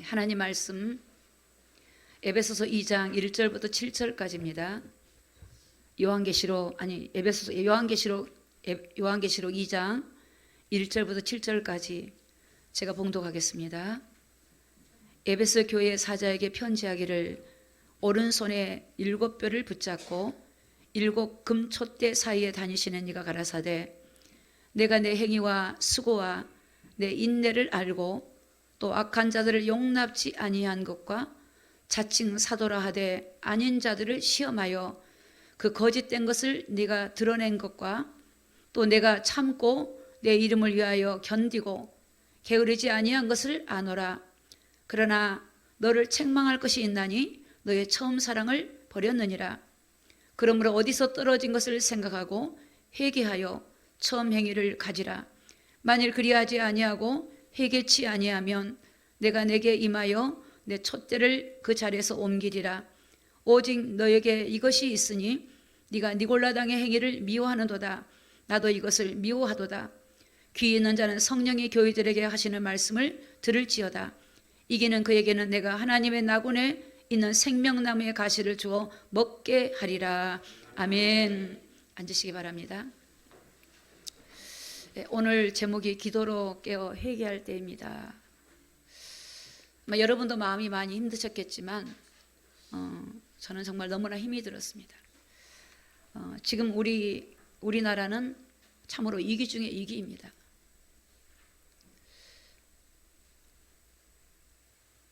하나님 말씀 에베소서 2장 1절부터 7절까지입니다. 요한계시록 2장 1절부터 7절까지 제가 봉독하겠습니다. 에베소 교회 사자에게 편지하기를 오른손에 7뼈를 붙잡고 7 금촛대 사이에 다니시는 네가 가라사대 내가 내 행위와 수고와 내 인내를 알고 또 악한 자들을 용납지 아니한 것과 자칭 사도라 하되 아닌 자들을 시험하여 그 거짓된 것을 네가 드러낸 것과 또 내가 참고 내 이름을 위하여 견디고 게으르지 아니한 것을 아노라. 그러나 너를 책망할 것이 있나니 너의 처음 사랑을 버렸느니라. 그러므로 어디서 떨어진 것을 생각하고 회개하여 처음 행위를 가지라. 만일 그리하지 아니하고 회개치 아니하면 내가 내게 임하여 내 촛대를 그 자리에서 옮기리라. 오직 너에게 이것이 있으니 네가 니골라당의 행위를 미워하는도다. 나도 이것을 미워하도다. 귀 있는 자는 성령이 교회들에게 하시는 말씀을 들을지어다. 이기는 그에게는 내가 하나님의 나군에 있는 생명나무의 가시를 주어 먹게 하리라. 아멘. 앉으시기 바랍니다. 오늘 제목이 기도로 깨어 회개할 때입니다. 여러분도 마음이 많이 힘드셨겠지만 저는 정말 너무나 힘이 들었습니다. 지금 우리나라는 참으로 위기 중에 위기입니다.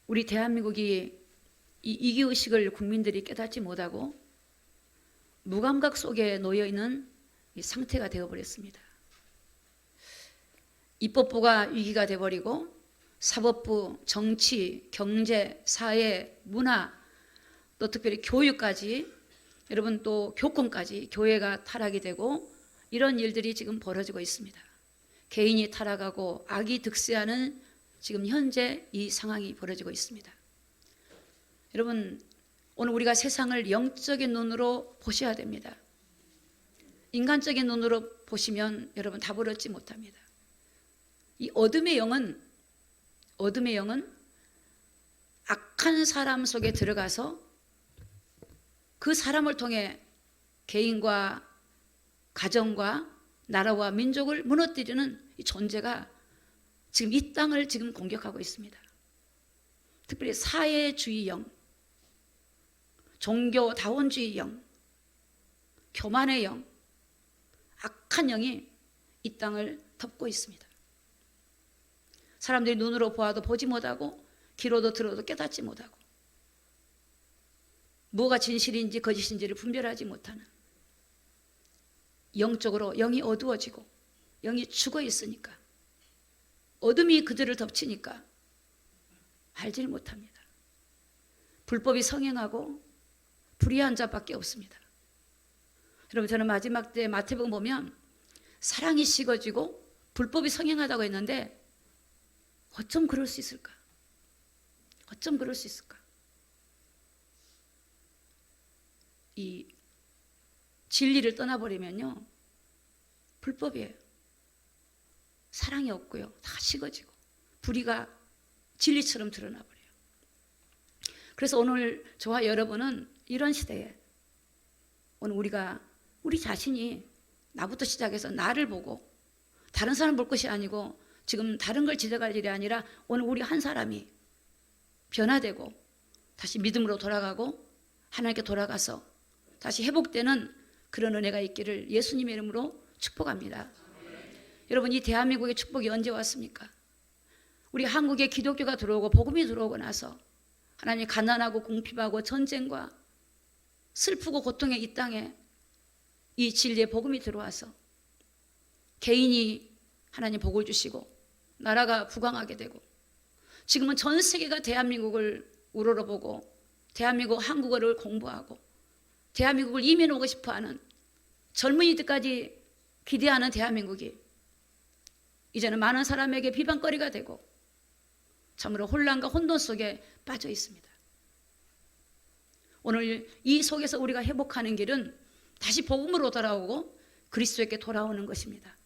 우리 대한민국이 이 위기의식을 국민들이 깨닫지 못하고 무감각 속에 놓여있는 이 상태가 되어버렸습니다. 입법부가 위기가 되어버리고 사법부, 정치, 경제, 사회, 문화, 또 특별히 교육까지, 여러분 또 교권까지 교회가 타락이 되고 이런 일들이 지금 벌어지고 있습니다. 개인이 타락하고 악이 득세하는 지금 현재 이 상황이 벌어지고 있습니다. 여러분, 오늘 우리가 세상을 영적인 눈으로 보셔야 됩니다. 인간적인 눈으로 보시면 여러분 답을 얻지 못합니다. 이 어둠의 영은 악한 사람 속에 들어가서 그 사람을 통해 개인과 가정과 나라와 민족을 무너뜨리는 이 존재가 지금 이 땅을 지금 공격하고 있습니다. 특별히 사회주의 영, 종교다원주의 영, 교만의 영, 악한 영이 이 땅을 덮고 있습니다. 사람들이 눈으로 보아도 보지 못하고 귀로도 들어도 깨닫지 못하고 뭐가 진실인지 거짓인지를 분별하지 못하는, 영적으로 영이 어두워지고 영이 죽어 있으니까 어둠이 그들을 덮치니까 알지를 못합니다. 불법이 성행하고 불의한 자밖에 없습니다. 여러분, 저는 마지막 때 마태복음 보면 사랑이 식어지고 불법이 성행하다고 했는데 어쩜 그럴 수 있을까? 어쩜 그럴 수 있을까? 이 진리를 떠나버리면요, 불법이에요. 사랑이 없고요, 다 식어지고 불의가 진리처럼 드러나버려요. 그래서 오늘 저와 여러분은 이런 시대에 오늘 우리 자신이 나부터 시작해서 나를 보고 다른 사람 볼 것이 아니고 지금 다른 걸 지적할 일이 아니라 오늘 우리 한 사람이 변화되고 다시 믿음으로 돌아가고 하나님께 돌아가서 다시 회복되는 그런 은혜가 있기를 예수님의 이름으로 축복합니다. 여러분, 이 대한민국의 축복이 언제 왔습니까? 우리 한국에 기독교가 들어오고 복음이 들어오고 나서 하나님이 가난하고 궁핍하고 전쟁과 슬프고 고통의 이 땅에 이 진리의 복음이 들어와서 개인이 하나님 복을 주시고 나라가 부강하게 되고 지금은 전 세계가 대한민국을 우러러보고 대한민국 한국어를 공부하고 대한민국을 이민 오고 싶어하는 젊은이들까지 기대하는 대한민국이 이제는 많은 사람에게 비방거리가 되고 참으로 혼란과 혼돈 속에 빠져 있습니다. 오늘 이 속에서 우리가 회복하는 길은 다시 복음으로 돌아오고 그리스도에게 돌아오는 것입니다.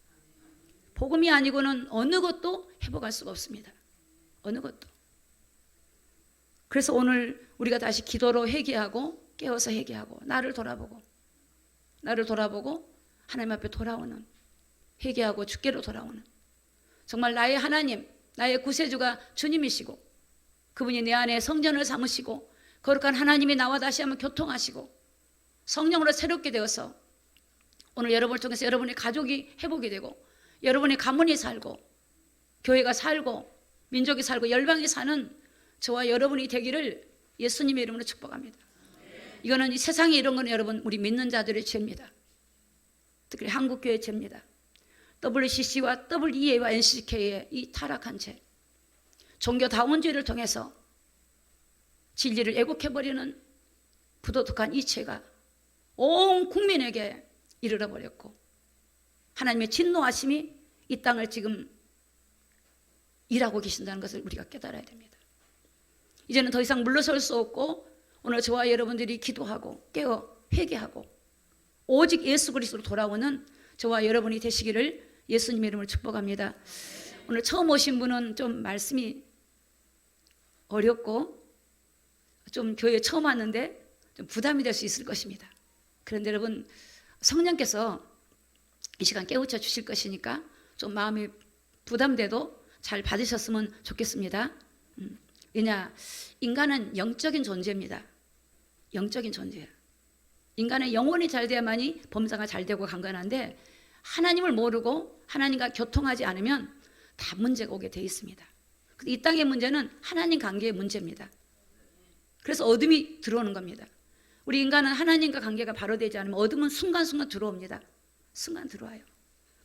복음이 아니고는 어느 것도 회복할 수가 없습니다. 어느 것도. 그래서 오늘 우리가 다시 기도로 회개하고 깨어서 회개하고 나를 돌아보고 하나님 앞에 돌아오는, 회개하고 주께로 돌아오는, 정말 나의 하나님, 나의 구세주가 주님이시고 그분이 내 안에 성전을 삼으시고 거룩한 하나님이 나와 다시 한번 교통하시고 성령으로 새롭게 되어서 오늘 여러분을 통해서 여러분의 가족이 회복이 되고 여러분의 가문이 살고 교회가 살고 민족이 살고 열방이 사는 저와 여러분이 되기를 예수님의 이름으로 축복합니다. 이거는 이 세상에 이런 건 여러분 우리 믿는 자들의 죄입니다. 특히 한국교회의 죄입니다. WCC와 WEA와 NCK의 이 타락한 죄, 종교다원주의를 통해서 진리를 왜곡해버리는 부도덕한 이 죄가 온 국민에게 이르러 버렸고 하나님의 진노하심이 이 땅을 지금 일하고 계신다는 것을 우리가 깨달아야 됩니다. 이제는 더 이상 물러설 수 없고 오늘 저와 여러분들이 기도하고 깨어 회개하고 오직 예수 그리스도로 돌아오는 저와 여러분이 되시기를 예수님의 이름으로 축복합니다. 오늘 처음 오신 분은 좀 말씀이 어렵고 좀 교회에 처음 왔는데 좀 부담이 될 수 있을 것입니다. 그런데 여러분 성령께서 이 시간 깨우쳐 주실 것이니까 좀 마음이 부담돼도 잘 받으셨으면 좋겠습니다. 왜냐, 인간은 영적인 존재입니다. 영적인 존재예요. 인간의 영혼이 잘 돼야만이 범사가 잘 되고 강건한데 하나님을 모르고 하나님과 교통하지 않으면 다 문제가 오게 돼 있습니다. 이 땅의 문제는 하나님 관계의 문제입니다. 그래서 어둠이 들어오는 겁니다. 우리 인간은 하나님과 관계가 바로 되지 않으면 어둠은 순간순간 들어옵니다. 순간 들어와요.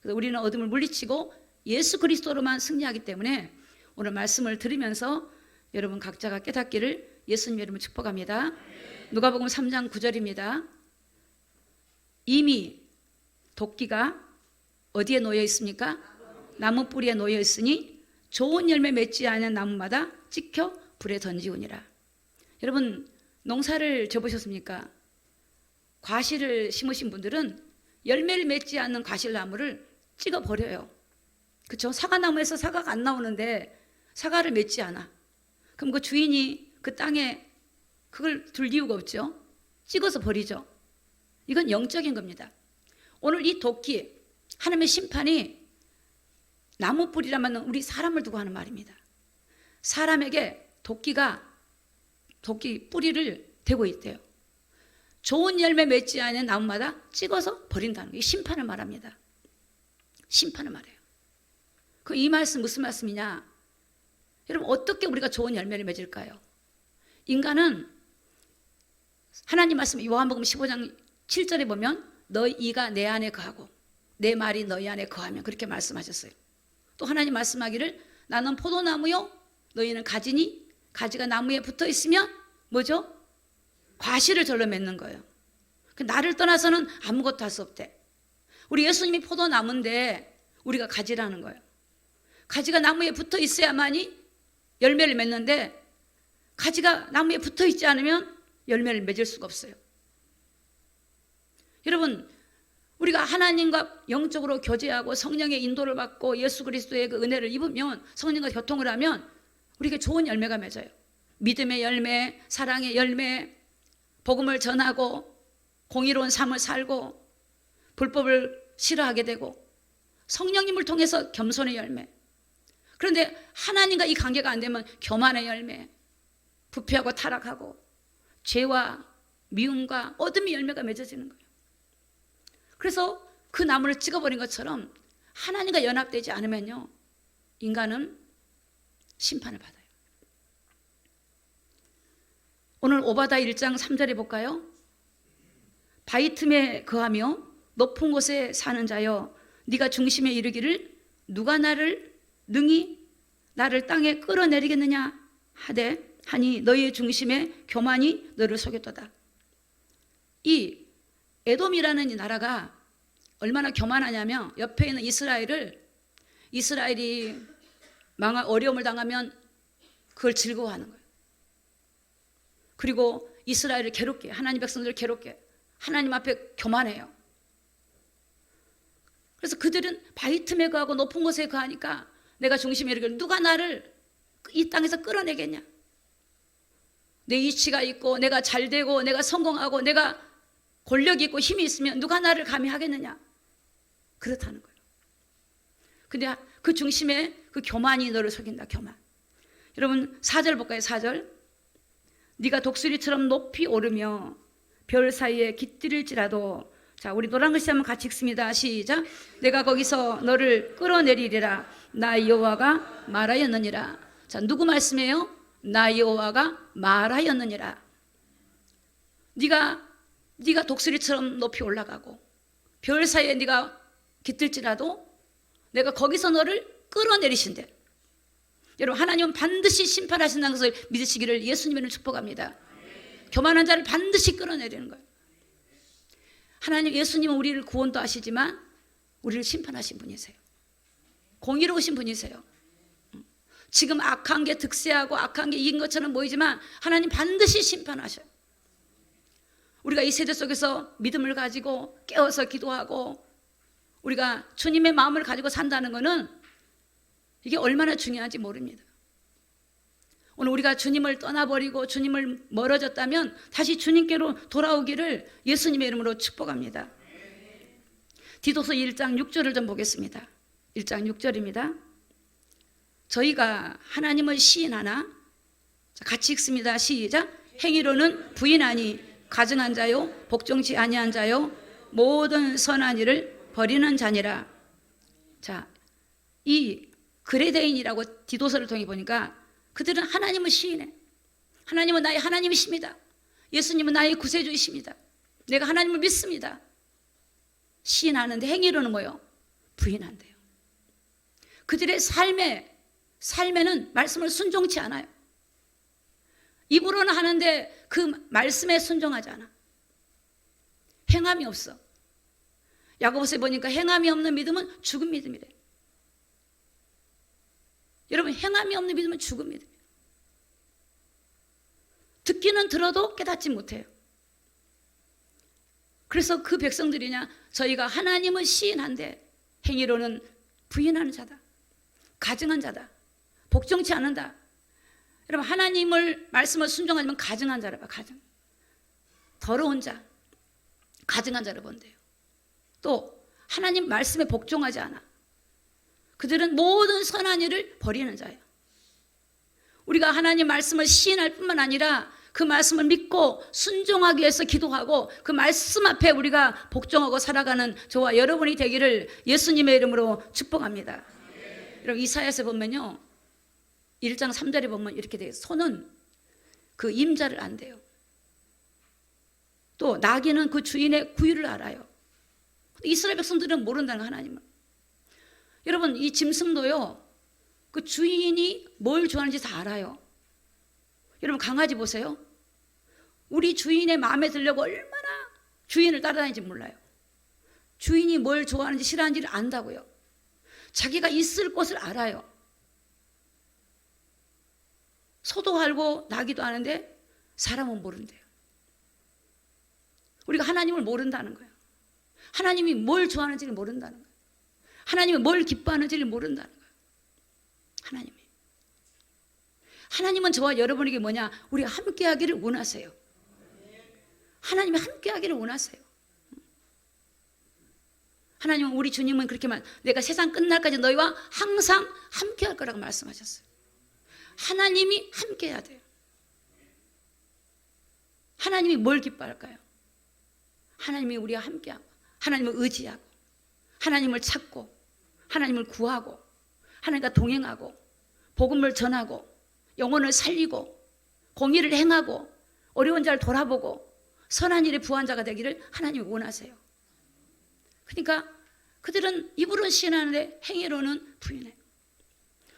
그래서 우리는 어둠을 물리치고 예수 그리스도로만 승리하기 때문에 오늘 말씀을 들으면서 여러분 각자가 깨닫기를 예수님의 이름으로 축복합니다. 누가복음 3장 9절입니다. 이미 도끼가 어디에 놓여 있습니까? 나무 뿌리에 놓여 있으니 좋은 열매 맺지 않은 나무마다 찍혀 불에 던지우니라. 여러분 농사를 져보셨습니까? 과실을 심으신 분들은 열매를 맺지 않는 과실나무를 찍어버려요. 그렇죠? 사과나무에서 사과가 안 나오는데 사과를 맺지 않아. 그럼 그 주인이 그 땅에 그걸 둘 이유가 없죠. 찍어서 버리죠. 이건 영적인 겁니다. 오늘 이 도끼, 하나님의 심판이 나무 뿌리라면 우리 사람을 두고 하는 말입니다. 사람에게 도끼 뿌리를 대고 있대요. 좋은 열매 맺지 않은 나무마다 찍어서 버린다는 게 심판을 말합니다. 심판을 말해요. 그 이 말씀 무슨 말씀이냐? 여러분 어떻게 우리가 좋은 열매를 맺을까요? 인간은 하나님 말씀 요한복음 15장 7절에 보면 너희 이가 내 안에 거하고 내 말이 너희 안에 거하면 그렇게 말씀하셨어요. 또 하나님 말씀하기를 나는 포도나무요 너희는 가지니 가지가 나무에 붙어 있으면 뭐죠? 과실을 절로 맺는 거예요. 나를 떠나서는 아무것도 할 수 없대. 우리 예수님이 포도나무인데 우리가 가지라는 거예요. 가지가 나무에 붙어 있어야만이 열매를 맺는데 가지가 나무에 붙어 있지 않으면 열매를 맺을 수가 없어요. 여러분 우리가 하나님과 영적으로 교제하고 성령의 인도를 받고 예수 그리스도의 그 은혜를 입으면 성령과 교통을 하면 우리에게 좋은 열매가 맺어요. 믿음의 열매, 사랑의 열매, 복음을 전하고 공의로운 삶을 살고 불법을 싫어하게 되고 성령님을 통해서 겸손의 열매. 그런데 하나님과 이 관계가 안 되면 교만의 열매, 부패하고 타락하고 죄와 미움과 어둠의 열매가 맺어지는 거예요. 그래서 그 나무를 찍어버린 것처럼 하나님과 연합되지 않으면요 인간은 심판을 받아요. 오늘 오바다 1장 3절에 볼까요? 바위 틈에 거하며 높은 곳에 사는 자여 네가 중심에 이르기를 누가 나를 능히 나를 땅에 끌어내리겠느냐 하니 너희의 중심에 교만이 너를 속였도다. 이 에돔이라는 이 나라가 얼마나 교만하냐면 옆에 있는 이스라엘이 어려움을 당하면 그걸 즐거워하는 거예요. 그리고 이스라엘을 괴롭게, 하나님 백성들을 괴롭게, 하나님 앞에 교만해요. 그래서 그들은 바위 틈에 거하고 높은 곳에 거하니까 내가 중심에 이르기를 누가 나를 이 땅에서 끌어내겠냐. 내 이치가 있고 내가 잘 되고 내가 성공하고 내가 권력이 있고 힘이 있으면 누가 나를 감히 하겠느냐. 그렇다는 거예요. 근데 그 중심에 그 교만이 너를 속인다. 교만. 여러분 4절 볼까요? 4절. 네가 독수리처럼 높이 오르며 별 사이에 깃들일지라도, 자 우리 노란 글씨 한번 같이 읽습니다. 시작. 내가 거기서 너를 끌어내리리라. 나 여호와가 말하였느니라. 자 누구 말씀이에요? 나 여호와가 말하였느니라. 네가 독수리처럼 높이 올라가고 별 사이에 네가 깃들지라도 내가 거기서 너를 끌어내리신대. 여러분 하나님은 반드시 심판하신다는 것을 믿으시기를 예수님을 축복합니다. 교만한 자를 반드시 끌어내리는 거예요. 하나님 예수님은 우리를 구원도 하시지만 우리를 심판하신 분이세요. 공의로우신 분이세요. 지금 악한 게 득세하고 악한 게 이긴 것처럼 보이지만 하나님 반드시 심판하셔요. 우리가 이 세대 속에서 믿음을 가지고 깨어서 기도하고 우리가 주님의 마음을 가지고 산다는 것은 이게 얼마나 중요한지 모릅니다. 오늘 우리가 주님을 떠나버리고 주님을 멀어졌다면 다시 주님께로 돌아오기를 예수님의 이름으로 축복합니다. 디도서 1장 6절을 좀 보겠습니다. 1장 6절입니다. 저희가 하나님을 시인하나, 같이 읽습니다. 시작. 행위로는 부인하니 가증한 자요 복종치 아니한 자요 모든 선한 일을 버리는 자니라. 자, 이 그레데인이라고 디도서를 통해 보니까 그들은 하나님을 시인해. 하나님은 나의 하나님이십니다. 예수님은 나의 구세주이십니다. 내가 하나님을 믿습니다. 시인하는데 행위로는 뭐요? 부인한대요. 그들의 삶에는 말씀을 순종치 않아요. 입으로는 하는데 그 말씀에 순종하지 않아. 행함이 없어. 야고보서에 보니까 행함이 없는 믿음은 죽은 믿음이래. 여러분 행함이 없는 믿음은 죽은 믿음이에요. 듣기는 들어도 깨닫지 못해요. 그래서 그 백성들이냐, 저희가 하나님을 시인한데 행위로는 부인하는 자다, 가증한 자다, 복종치 않는다. 여러분 하나님을 말씀을 순종하면 가증한 자라 봐. 가증, 더러운 자, 가증한 자를 본대요. 또 하나님 말씀에 복종하지 않아. 그들은 모든 선한 일을 버리는 자예요. 우리가 하나님 말씀을 시인할 뿐만 아니라 그 말씀을 믿고 순종하기 위해서 기도하고 그 말씀 앞에 우리가 복종하고 살아가는 저와 여러분이 되기를 예수님의 이름으로 축복합니다. 여러분 이사야서 보면요, 1장 3절에 보면 이렇게 돼요. 소는 그 임자를 안대요. 또 나귀는 그 주인의 구유를 알아요. 이스라엘 백성들은 모른다는 하나님을. 여러분 이 짐승도요, 그 주인이 뭘 좋아하는지 다 알아요. 여러분 강아지 보세요. 우리 주인의 마음에 들려고 얼마나 주인을 따라다니는지 몰라요. 주인이 뭘 좋아하는지 싫어하는지를 안다고요. 자기가 있을 곳을 알아요. 소도 알고 나귀도 아는데 사람은 모른대요. 우리가 하나님을 모른다는 거예요. 하나님이 뭘 좋아하는지를 모른다는 거예요. 하나님이 뭘 기뻐하는지를 모른다는 거예요. 하나님은 저와 여러분에게 뭐냐? 우리가 함께하기를 원하세요. 하나님이 함께하기를 원하세요. 하나님은 우리 주님은 그렇게 내가 세상 끝날까지 너희와 항상 함께할 거라고 말씀하셨어요. 하나님이 함께해야 돼요. 하나님이 뭘 기뻐할까요? 하나님이 우리와 함께하고 하나님을 의지하고 하나님을 찾고 하나님을 구하고 하나님과 동행하고 복음을 전하고 영혼을 살리고 공의를 행하고 어려운 자를 돌아보고 선한 일에 부한 자가 되기를 하나님이 원하세요. 그러니까 그들은 입으로는 시인하는데 행위로는 부인해요.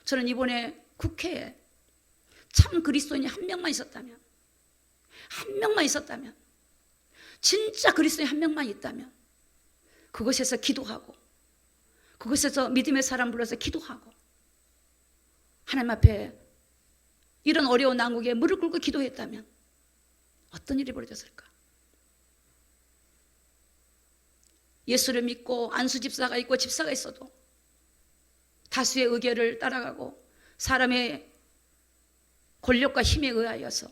저는 이번에 국회에 참 그리스도인이 한 명만 있었다면, 진짜 그리스도인 한 명만 있다면 그곳에서 기도하고 그곳에서 믿음의 사람 불러서 기도하고 하나님 앞에 이런 어려운 난국에 무릎 꿇고 기도했다면 어떤 일이 벌어졌을까? 예수를 믿고 안수 집사가 있고 집사가 있어도 다수의 의견을 따라가고 사람의 권력과 힘에 의하여서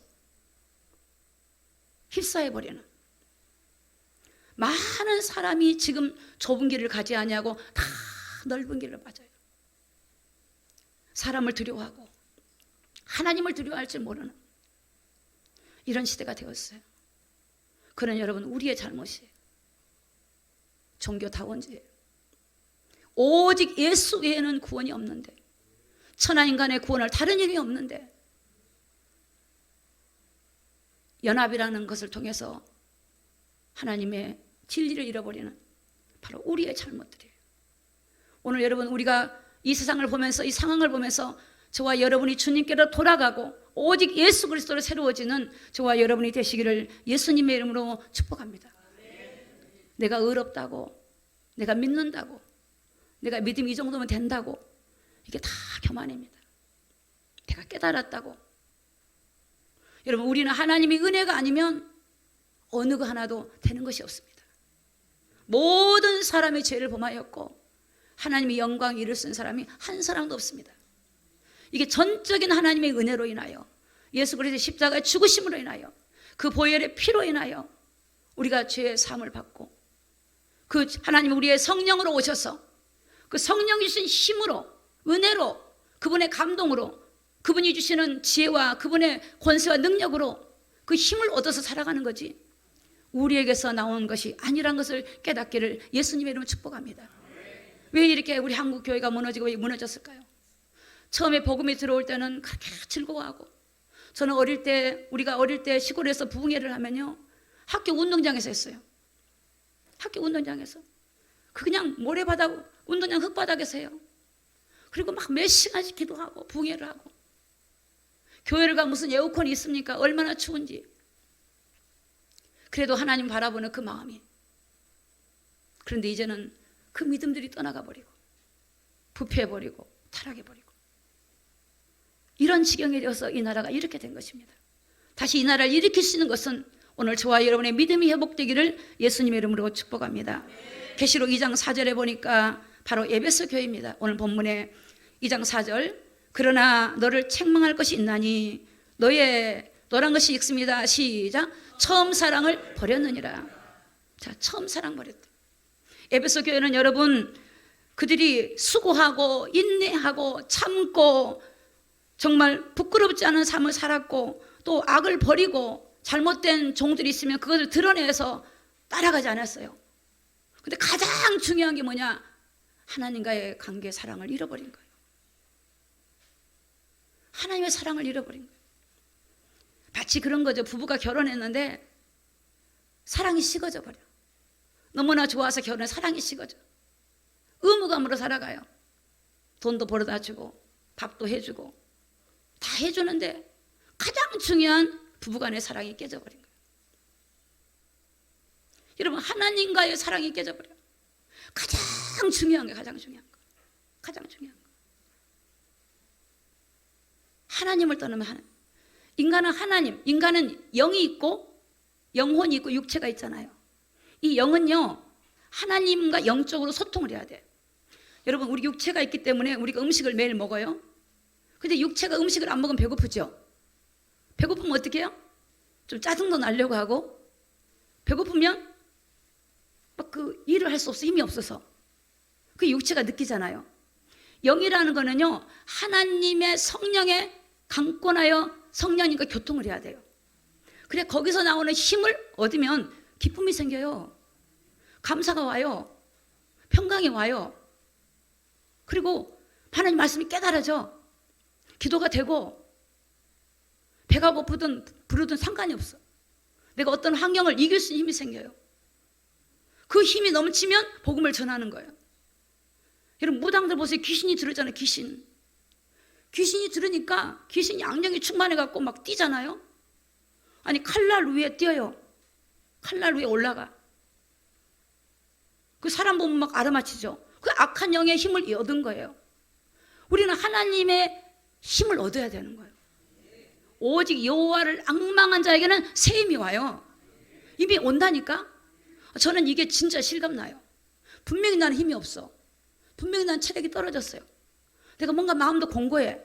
휩싸여버리는, 많은 사람이 지금 좁은 길을 가지 아니하고 다 넓은 길을 맞아요. 사람을 두려워하고 하나님을 두려워할 줄 모르는 이런 시대가 되었어요. 그러나 여러분, 우리의 잘못이에요. 종교다원주의예요. 오직 예수 외에는 구원이 없는데, 천하인간의 구원을 다른 이름이 없는데, 연합이라는 것을 통해서 하나님의 진리를 잃어버리는 바로 우리의 잘못들이에요. 오늘 여러분, 우리가 이 세상을 보면서, 이 상황을 보면서 저와 여러분이 주님께로 돌아가고 오직 예수 그리스도로 새로워지는 저와 여러분이 되시기를 예수님의 이름으로 축복합니다. 내가 의롭다고, 내가 믿는다고, 내가 믿음이 이 정도면 된다고, 이게 다 교만입니다. 내가 깨달았다고. 여러분, 우리는 하나님의 은혜가 아니면 어느 거 하나도 되는 것이 없습니다. 모든 사람의 죄를 범하였고 하나님의 영광 이를 쓴 사람이 한 사람도 없습니다. 이게 전적인 하나님의 은혜로 인하여, 예수 그리스도의 십자가의 죽으심으로 인하여, 그 보혈의 피로 인하여 우리가 죄의 사함을 받고, 그 하나님 우리의 성령으로 오셔서 그 성령이 주신 힘으로, 은혜로, 그분의 감동으로, 그분이 주시는 지혜와 그분의 권세와 능력으로 그 힘을 얻어서 살아가는 거지, 우리에게서 나온 것이 아니란 것을 깨닫기를 예수님의 이름으로 축복합니다. 왜 이렇게 우리 한국 교회가 무너지고 왜 무너졌을까요? 처음에 복음이 들어올 때는 그렇게 즐거워하고, 저는 우리가 어릴 때 시골에서 부흥회를 하면요, 학교 운동장에서 했어요. 학교 운동장에서. 그냥 모래바닥, 운동장 흙바닥에서 해요. 그리고 막 몇 시간씩 기도하고 부흥회를 하고, 교회를 가 무슨 에어컨이 있습니까? 얼마나 추운지. 그래도 하나님 바라보는 그 마음이. 그런데 이제는 그 믿음들이 떠나가 버리고 부패해버리고 타락해버리고 이런 지경이 되어서 이 나라가 이렇게 된 것입니다. 다시 이 나라를 일으킬 수 있는 것은 오늘 저와 여러분의 믿음이 회복되기를 예수님의 이름으로 축복합니다. 계시록 2장 4절에 보니까 바로 에베소 교회입니다. 오늘 본문에 2장 4절, 그러나 너를 책망할 것이 있나니 너란 것이 있습니다. 시작. 처음 사랑을 버렸느니라. 자, 처음 사랑 버렸다. 에베소 교회는 여러분, 그들이 수고하고 인내하고 참고 정말 부끄럽지 않은 삶을 살았고, 또 악을 버리고 잘못된 종들이 있으면 그것을 드러내서 따라가지 않았어요. 근데 가장 중요한 게 뭐냐? 하나님과의 관계, 사랑을 잃어버린 거예요. 하나님의 사랑을 잃어버린 거예요. 마치 그런 거죠. 부부가 결혼했는데 사랑이 식어져 버려. 너무나 좋아서 결혼해 사랑이 식어져. 의무감으로 살아가요. 돈도 벌어다 주고 밥도 해주고 다 해주는데 가장 중요한 부부간의 사랑이 깨져버린 거예요. 여러분, 하나님과의 사랑이 깨져버려요. 가장 중요한 게 가장 중요한 거. 가장 중요한 거. 하나님을 떠나면 인간은 영이 있고 영혼이 있고 육체가 있잖아요. 이 영은요, 하나님과 영적으로 소통을 해야 돼. 여러분, 우리 육체가 있기 때문에 우리가 음식을 매일 먹어요. 근데 육체가 음식을 안 먹으면 배고프죠. 배고프면 어떻게 해요? 좀 짜증도 나려고 하고, 배고프면 막 그 일을 할 수 없어, 힘이 없어서. 그 육체가 느끼잖아요. 영이라는 거는요, 하나님의 성령에 강권하여 성령님과 교통을 해야 돼요. 그래, 거기서 나오는 힘을 얻으면 기쁨이 생겨요. 감사가 와요. 평강이 와요. 그리고 하나님 말씀이 깨달아져. 기도가 되고, 배가 고프든 부르든 상관이 없어. 내가 어떤 환경을 이길 수 있는 힘이 생겨요. 그 힘이 넘치면 복음을 전하는 거예요. 여러분, 무당들 보세요. 귀신이 들었잖아요. 귀신이 들으니까 귀신이 악령이 충만해갖고 막 뛰잖아요. 아니, 칼날 위에 뛰어요. 칼날 위에 올라가. 그 사람 보면 막 알아맞히죠. 그 악한 영의 힘을 얻은 거예요. 우리는 하나님의 힘을 얻어야 되는 거예요. 오직 여호와를 앙망한 자에게는 새 힘이 와요. 이미 온다니까. 저는 이게 진짜 실감나요. 분명히 나는 힘이 없어. 분명히 나는 체력이 떨어졌어요. 내가 뭔가 마음도 공고해.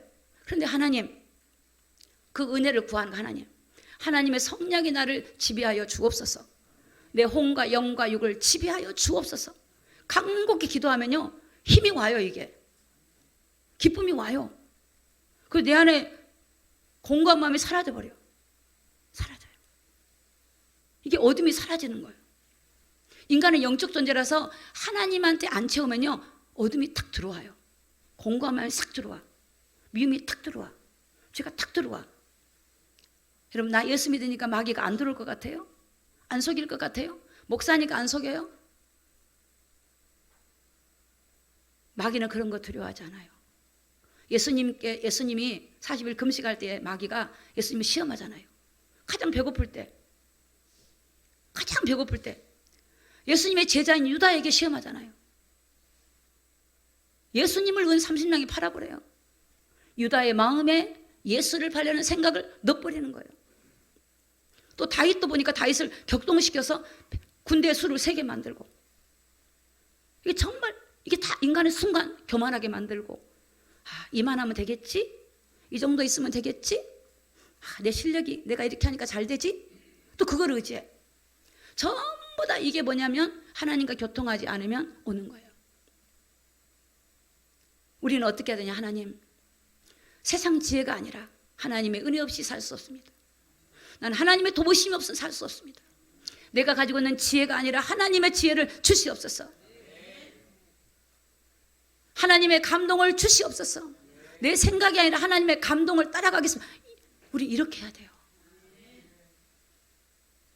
그런데 하나님, 그 은혜를 구하는 하나님, 하나님의 성령이 나를 지배하여 주옵소서. 내 혼과 영과 육을 지배하여 주옵소서. 간곡히 기도하면요, 힘이 와요. 이게 기쁨이 와요. 그 내 안에 공고한 마음이 사라져버려요. 사라져요. 이게 어둠이 사라지는 거예요. 인간은 영적 존재라서 하나님한테 안 채우면요, 어둠이 탁 들어와요. 공고한 마음이 싹 들어와. 미움이 탁 들어와. 죄가 탁 들어와. 여러분, 나 예수 믿으니까 마귀가 안 들어올 것 같아요? 안 속일 것 같아요? 목사니까 안 속여요? 마귀는 그런 거 두려워하지 않아요. 예수님이 40일 금식할 때 마귀가 예수님을 시험하잖아요. 가장 배고플 때, 예수님의 제자인 유다에게 시험하잖아요. 예수님을 은 30명이 팔아버려요. 유다의 마음에 예수를 팔려는 생각을 넣어버리는 거예요. 또 다윗도 보니까 다윗을 격동시켜서 군대 수를 3개 만들고, 이게 정말 이게 다 인간의 순간 교만하게 만들고, 이만하면 되겠지? 이 정도 있으면 되겠지? 내 실력이 내가 이렇게 하니까 잘 되지? 또 그걸 의지해. 전부 다 이게 뭐냐면 하나님과 교통하지 않으면 오는 거예요. 우리는 어떻게 해야 되냐? 하나님, 세상 지혜가 아니라 하나님의 은혜 없이 살 수 없습니다. 나는 하나님의 도우심이 없으면 살 수 없습니다. 내가 가지고 있는 지혜가 아니라 하나님의 지혜를 주시옵소서. 하나님의 감동을 주시옵소서. 내 생각이 아니라 하나님의 감동을 따라가겠습니다. 우리 이렇게 해야 돼요.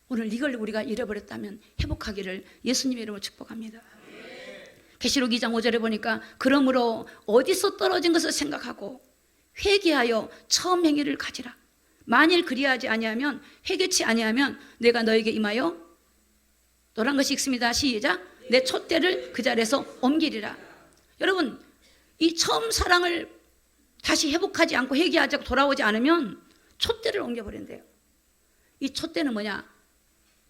오늘 이걸 우리가 잃어버렸다면 회복하기를 예수님의 이름으로 축복합니다. 계시록 2장 5절에 보니까 그러므로 어디서 떨어진 것을 생각하고 회개하여 처음 행위를 가지라. 만일 그리하지 아니하면, 회개치 아니하면 내가 너에게 임하여, 노란 것이 읽습니다. 시작. 내 촛대를 그 자리에서 옮기리라. 여러분, 이 처음 사랑을 다시 회복하지 않고 회개하자고 돌아오지 않으면 촛대를 옮겨버린대요. 이 촛대는 뭐냐?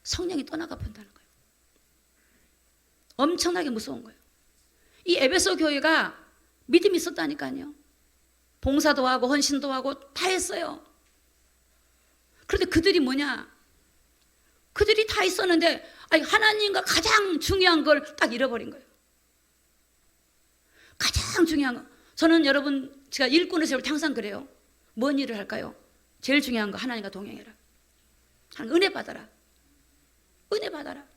성령이 떠나가 본다는 거예요. 엄청나게 무서운 거예요. 이 에베소 교회가 믿음이 있었다니까요. 봉사도 하고 헌신도 하고 다 했어요. 그런데 그들이 뭐냐? 그들이 다 있었는데 하나님과 가장 중요한 걸 딱 잃어버린 거예요. 가장 중요한 거. 저는 여러분, 제가 일꾼을 세울 때 항상 그래요. 뭔 일을 할까요? 제일 중요한 거, 하나님과 동행해라. 은혜 받아라. 은혜 받아라.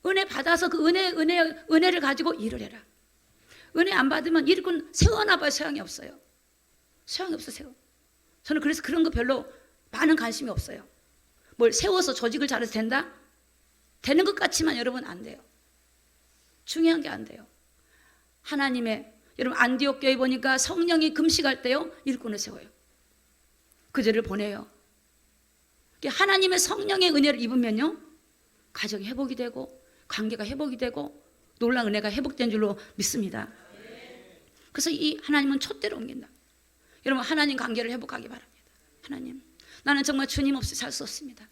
은혜 받아서 그 은혜를 가지고 일을 해라. 은혜 안 받으면 일꾼 세워놔봐야 소용이 없어요. 소용이 없으세요. 저는 그래서 그런 거 별로 많은 관심이 없어요. 뭘 세워서 조직을 잘해서 된다? 되는 것 같지만 여러분 안 돼요. 중요한 게 안 돼요. 하나님의, 여러분 안디옥 교회 보니까 성령이 금식할 때요, 일꾼을 세워요. 그들을 보내요. 하나님의 성령의 은혜를 입으면요, 가정이 회복이 되고 관계가 회복이 되고 놀라운 은혜가 회복된 줄로 믿습니다. 그래서 이 하나님은 촛대로 옮긴다. 여러분, 하나님 관계를 회복하기 바랍니다. 하나님, 나는 정말 주님 없이 살 수 없습니다.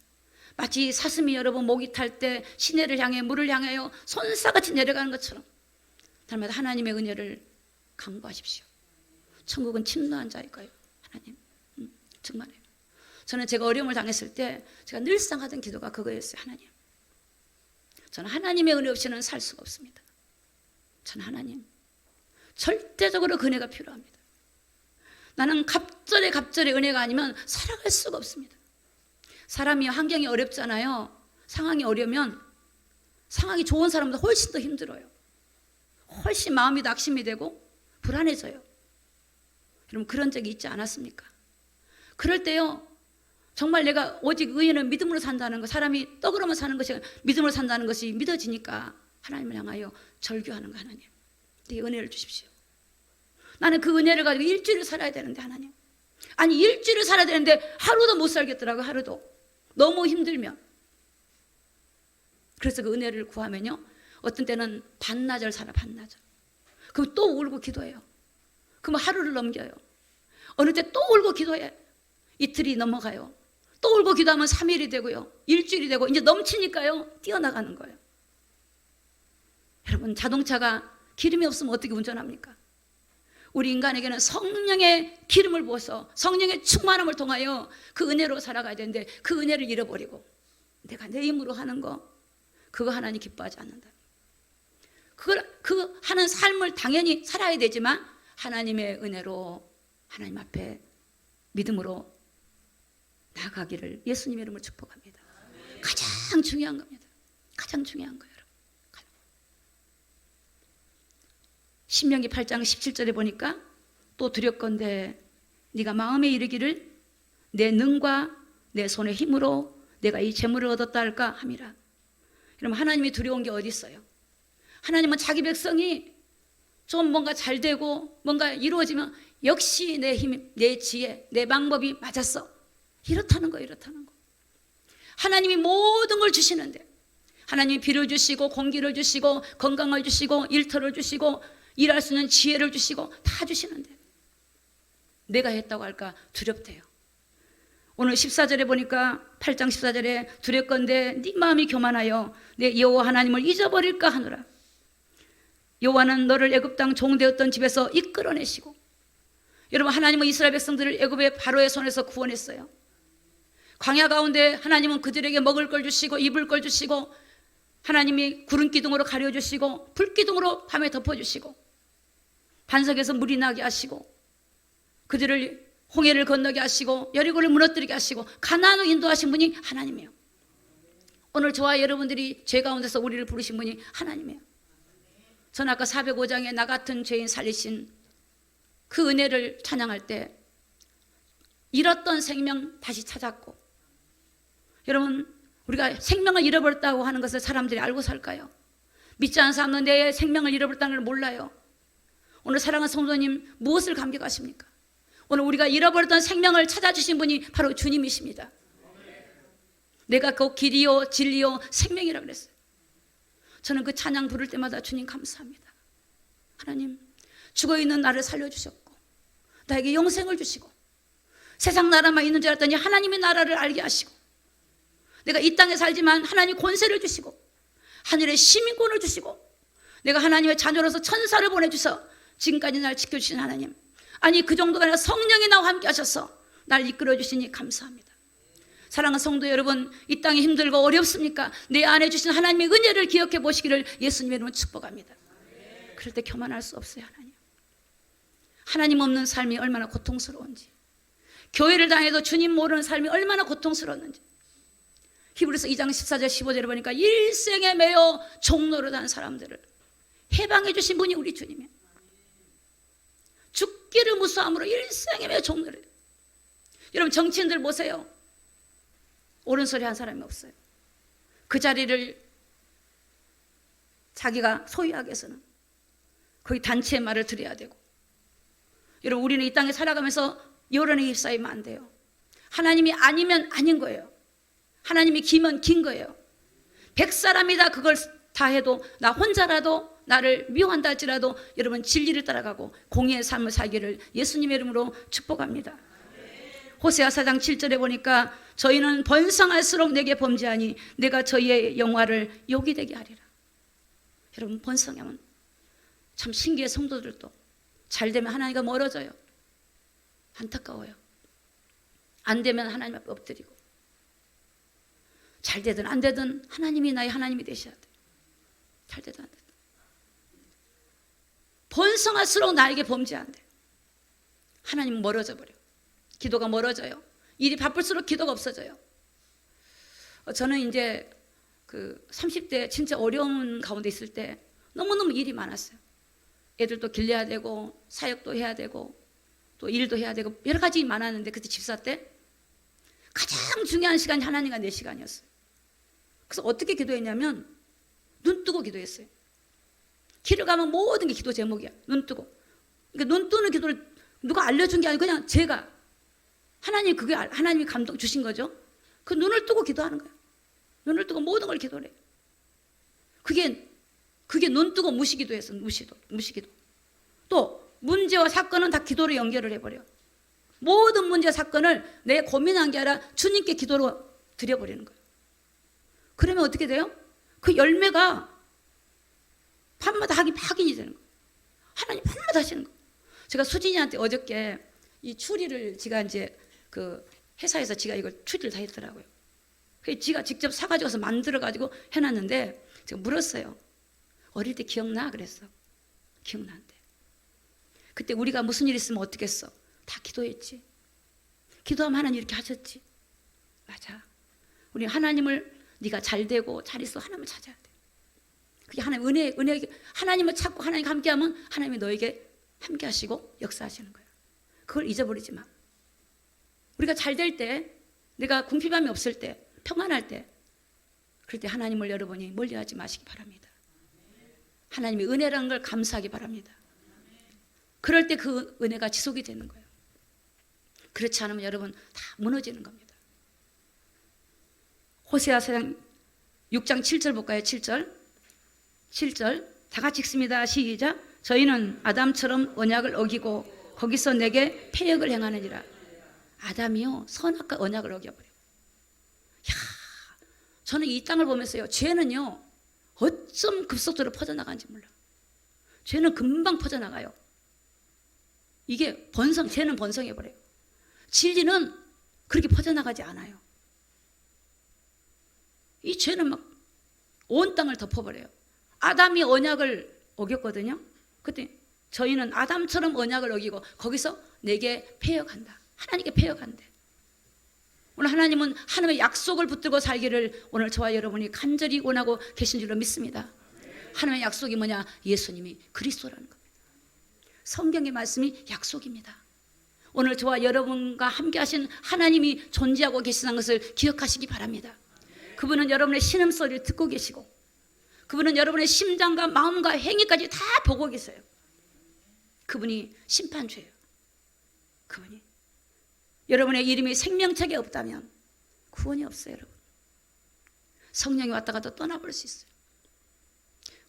마치 사슴이 여러분 목이 탈 때 시내를 향해 물을 향하여 손사같이 내려가는 것처럼 날마다 하나님의 은혜를 강구하십시오. 천국은 침노한 자일 거예요. 하나님, 정말요. 저는 제가 어려움을 당했을 때 제가 늘상 하던 기도가 그거였어요. 하나님, 저는 하나님의 은혜 없이는 살 수가 없습니다. 저는 하나님, 절대적으로 그 은혜가 필요합니다. 나는 갑절에 은혜가 아니면 살아갈 수가 없습니다. 사람이 환경이 어렵잖아요. 상황이 어려우면 상황이 좋은 사람보다 훨씬 더 힘들어요. 훨씬 마음이 낙심이 되고 불안해져요. 여러분, 그런 적이 있지 않았습니까? 그럴 때요, 정말 내가 오직 의인은 믿음으로 산다는 것, 사람이 떡으로만 사는 것이 믿음으로 산다는 것이 믿어지니까 하나님을 향하여 절규하는 거. 하나님, 네 은혜를 주십시오. 나는 그 은혜를 가지고 일주일을 살아야 되는데, 하나님, 아니 일주일을 살아야 되는데 하루도 못 살겠더라고요. 하루도 너무 힘들면. 그래서 그 은혜를 구하면요, 어떤 때는 반나절 살아. 반나절. 그럼 또 울고 기도해요. 그럼 하루를 넘겨요. 어느 때 또 울고 기도해. 이틀이 넘어가요. 또 울고 기도하면 3일이 되고요, 일주일이 되고, 이제 넘치니까요, 뛰어나가는 거예요. 여러분, 자동차가 기름이 없으면 어떻게 운전합니까? 우리 인간에게는 성령의 기름을 부어서 성령의 충만함을 통하여 그 은혜로 살아가야 되는데 그 은혜를 잃어버리고 내가 내 힘으로 하는 거 그거 하나님 기뻐하지 않는다. 그 하는 삶을 당연히 살아야 되지만 하나님의 은혜로 하나님 앞에 믿음으로 나가기를 예수님의 이름으로 축복합니다. 가장 중요한 겁니다. 가장 중요한 거예요. 신명기 8장 17절에 보니까 또 두렵건대 네가 마음에 이르기를 내 능과 내 손의 힘으로 내가 이 재물을 얻었다 할까 함이라. 그럼 하나님이 두려운 게 어디 있어요? 하나님은 자기 백성이 좀 뭔가 잘 되고 뭔가 이루어지면 역시 내 힘, 내 지혜, 내 방법이 맞았어. 이렇다는 거예요. 이렇다는 거. 하나님이 모든 걸 주시는데 하나님이 비를 주시고 공기를 주시고 건강을 주시고 일터를 주시고 일할 수 있는 지혜를 주시고 다 주시는데 내가 했다고 할까 두렵대요. 오늘 14절에 보니까 8장 14절에 두렵건대 네 마음이 교만하여 내 여호와 하나님을 잊어버릴까 하노라. 여호와는 너를 애굽 땅 종되었던 집에서 이끌어내시고, 여러분 하나님은 이스라엘 백성들을 애굽의 바로의 손에서 구원했어요. 광야 가운데 하나님은 그들에게 먹을 걸 주시고 입을 걸 주시고 하나님이 구름 기둥으로 가려주시고 불 기둥으로 밤에 덮어주시고 반석에서 물이 나게 하시고 그들을 홍해를 건너게 하시고 여리고를 무너뜨리게 하시고 가나안으로 인도하신 분이 하나님이에요. 오늘 저와 여러분들이 죄 가운데서 우리를 부르신 분이 하나님이에요. 저는 아까 405장에 나 같은 죄인 살리신 그 은혜를 찬양할 때 잃었던 생명 다시 찾았고, 여러분 우리가 생명을 잃어버렸다고 하는 것을 사람들이 알고 살까요? 믿지 않는 사람은 내 생명을 잃어버렸다는 걸 몰라요. 오늘 사랑하는 성도님 무엇을 감격하십니까? 오늘 우리가 잃어버렸던 생명을 찾아주신 분이 바로 주님이십니다. 내가 그 길이요 진리요 생명이라고 그랬어요. 저는 그 찬양 부를 때마다 주님 감사합니다. 하나님 죽어있는 나를 살려주셨고 나에게 영생을 주시고 세상 나라만 있는 줄 알았더니 하나님의 나라를 알게 하시고 내가 이 땅에 살지만 하나님 권세를 주시고 하늘의 시민권을 주시고 내가 하나님의 자녀로서 천사를 보내주셔서 지금까지 날 지켜주신 하나님, 아니 그 정도가 아니라 성령이 나와 함께 하셔서 날 이끌어 주시니 감사합니다. 사랑하는 성도 여러분, 이 땅이 힘들고 어렵습니까? 내 안에 주신 하나님의 은혜를 기억해 보시기를 예수님의 이름으로 축복합니다. 그럴 때 교만할 수 없어요. 하나님 없는 삶이 얼마나 고통스러운지, 교회를 다녀도 주님 모르는 삶이 얼마나 고통스러웠는지. 히브리서 2장 14절 15절에 보니까 일생에 매여 종노릇한 사람들을 해방해 주신 분이 우리 주님이에요. 죽기를 무수함으로 일생에 매여 종노릇. 여러분 정치인들 보세요. 옳은 소리 한 사람이 없어요. 그 자리를 자기가 소유하기 위해서는 거의 단체의 말을 들어야 되고, 여러분 우리는 이 땅에 살아가면서 여론에 휩싸이면 안 돼요. 하나님이 아니면 아닌 거예요. 하나님이 기면 긴 거예요. 100사람이 다 그걸 다 해도 나 혼자라도 나를 미워한다 할지라도 여러분 진리를 따라가고 공의의 삶을 살기를 예수님의 이름으로 축복합니다. 호세아 4장 7절에 보니까 저희는 번성할수록 내게 범죄하니 내가 저희의 영화를 욕이 되게 하리라. 여러분 번성하면 참 신기해. 성도들도 잘 되면 하나님과 멀어져요. 안타까워요. 안 되면 하나님 앞에 엎드리고, 잘 되든 안 되든 하나님이 나의 하나님이 되셔야 돼. 잘 되든 안 되든 번성할수록 나에게 범죄한대. 하나님은 멀어져 버려. 기도가 멀어져요. 일이 바쁠수록 기도가 없어져요. 저는 이제 그 30대 진짜 어려운 가운데 있을 때 너무너무 일이 많았어요. 애들도 길러야 되고 사역도 해야 되고 또 일도 해야 되고 여러 가지 많았는데, 그때 집사 때 가장 중요한 시간이 하나님과 내 시간이었어요. 그래서 어떻게 기도했냐면 눈 뜨고 기도했어요. 길을 가면 모든 게 기도 제목이야. 눈 뜨고. 그러니까 눈 뜨는 기도를 누가 알려준 게 아니고 그냥 제가, 하나님 그게 하나님이 감동 주신 거죠. 그 눈을 뜨고 기도하는 거예요. 눈을 뜨고 모든 걸 기도를 해요. 그게 눈 뜨고 무시기도 했어. 무시기도. 또 문제와 사건은 다 기도로 연결을 해버려. 모든 문제와 사건을 내 고민한 게 아니라 주님께 기도로 드려버리는 거예요. 그러면 어떻게 돼요? 그 열매가 밤마다 확인이 되는 거예요. 하나님 밤마다 하시는 거예요. 제가 수진이한테 어저께 이 추리를 지가 이제 그 회사에서 지가 이걸 추리를 다 했더라고요. 그래서 지가 직접 사가지고서 만들어가지고 해놨는데 제가 물었어요. 어릴 때 기억나? 그랬어. 기억나는데. 그때 우리가 무슨 일 있으면 어떻게 했어? 다 기도했지. 기도하면 하나님 이렇게 하셨지. 맞아. 우리 하나님을 네가 잘 되고 잘 있어 하나님을 찾아야 돼. 그게 하나님 은혜 하나님을 찾고 하나님과 함께하면 하나님이 너에게 함께하시고 역사하시는 거예요. 그걸 잊어버리지 마. 우리가 잘 될 때, 내가 궁핍함이 없을 때, 평안할 때, 그럴 때 하나님을 여러분이 멀리하지 마시기 바랍니다. 하나님의 은혜라는 걸 감사하기 바랍니다. 그럴 때 그 은혜가 지속이 되는 거예요. 그렇지 않으면 여러분 다 무너지는 겁니다. 호세아 6장 7절 볼까요? 7절 다 같이 읽습니다. 시작. 저희는 아담처럼 언약을 어기고 거기서 내게 패역을 행하느니라. 아담이요 선악과 언약을 어겨버려요. 저는 이 땅을 보면서요, 죄는요 어쩜 급속도로 퍼져나가는지 몰라. 죄는 금방 퍼져나가요. 이게 죄는 번성해버려요. 진리는 그렇게 퍼져나가지 않아요. 이 죄는 막 온 땅을 덮어버려요. 아담이 언약을 어겼거든요. 그때 저희는 아담처럼 언약을 어기고 거기서 내게 패역한다. 하나님께 패역한대. 오늘 하나님은 하나님의 약속을 붙들고 살기를 오늘 저와 여러분이 간절히 원하고 계신 줄로 믿습니다. 하나님의 약속이 뭐냐? 예수님이 그리스도라는 겁니다. 성경의 말씀이 약속입니다. 오늘 저와 여러분과 함께 하신 하나님이 존재하고 계시다는 것을 기억하시기 바랍니다. 그분은 여러분의 신음소리를 듣고 계시고 그분은 여러분의 심장과 마음과 행위까지 다 보고 계세요. 그분이 심판주예요. 그분이 여러분의 이름이 생명책에 없다면 구원이 없어요. 여러분, 성령이 왔다가 또 떠나버릴 수 있어요.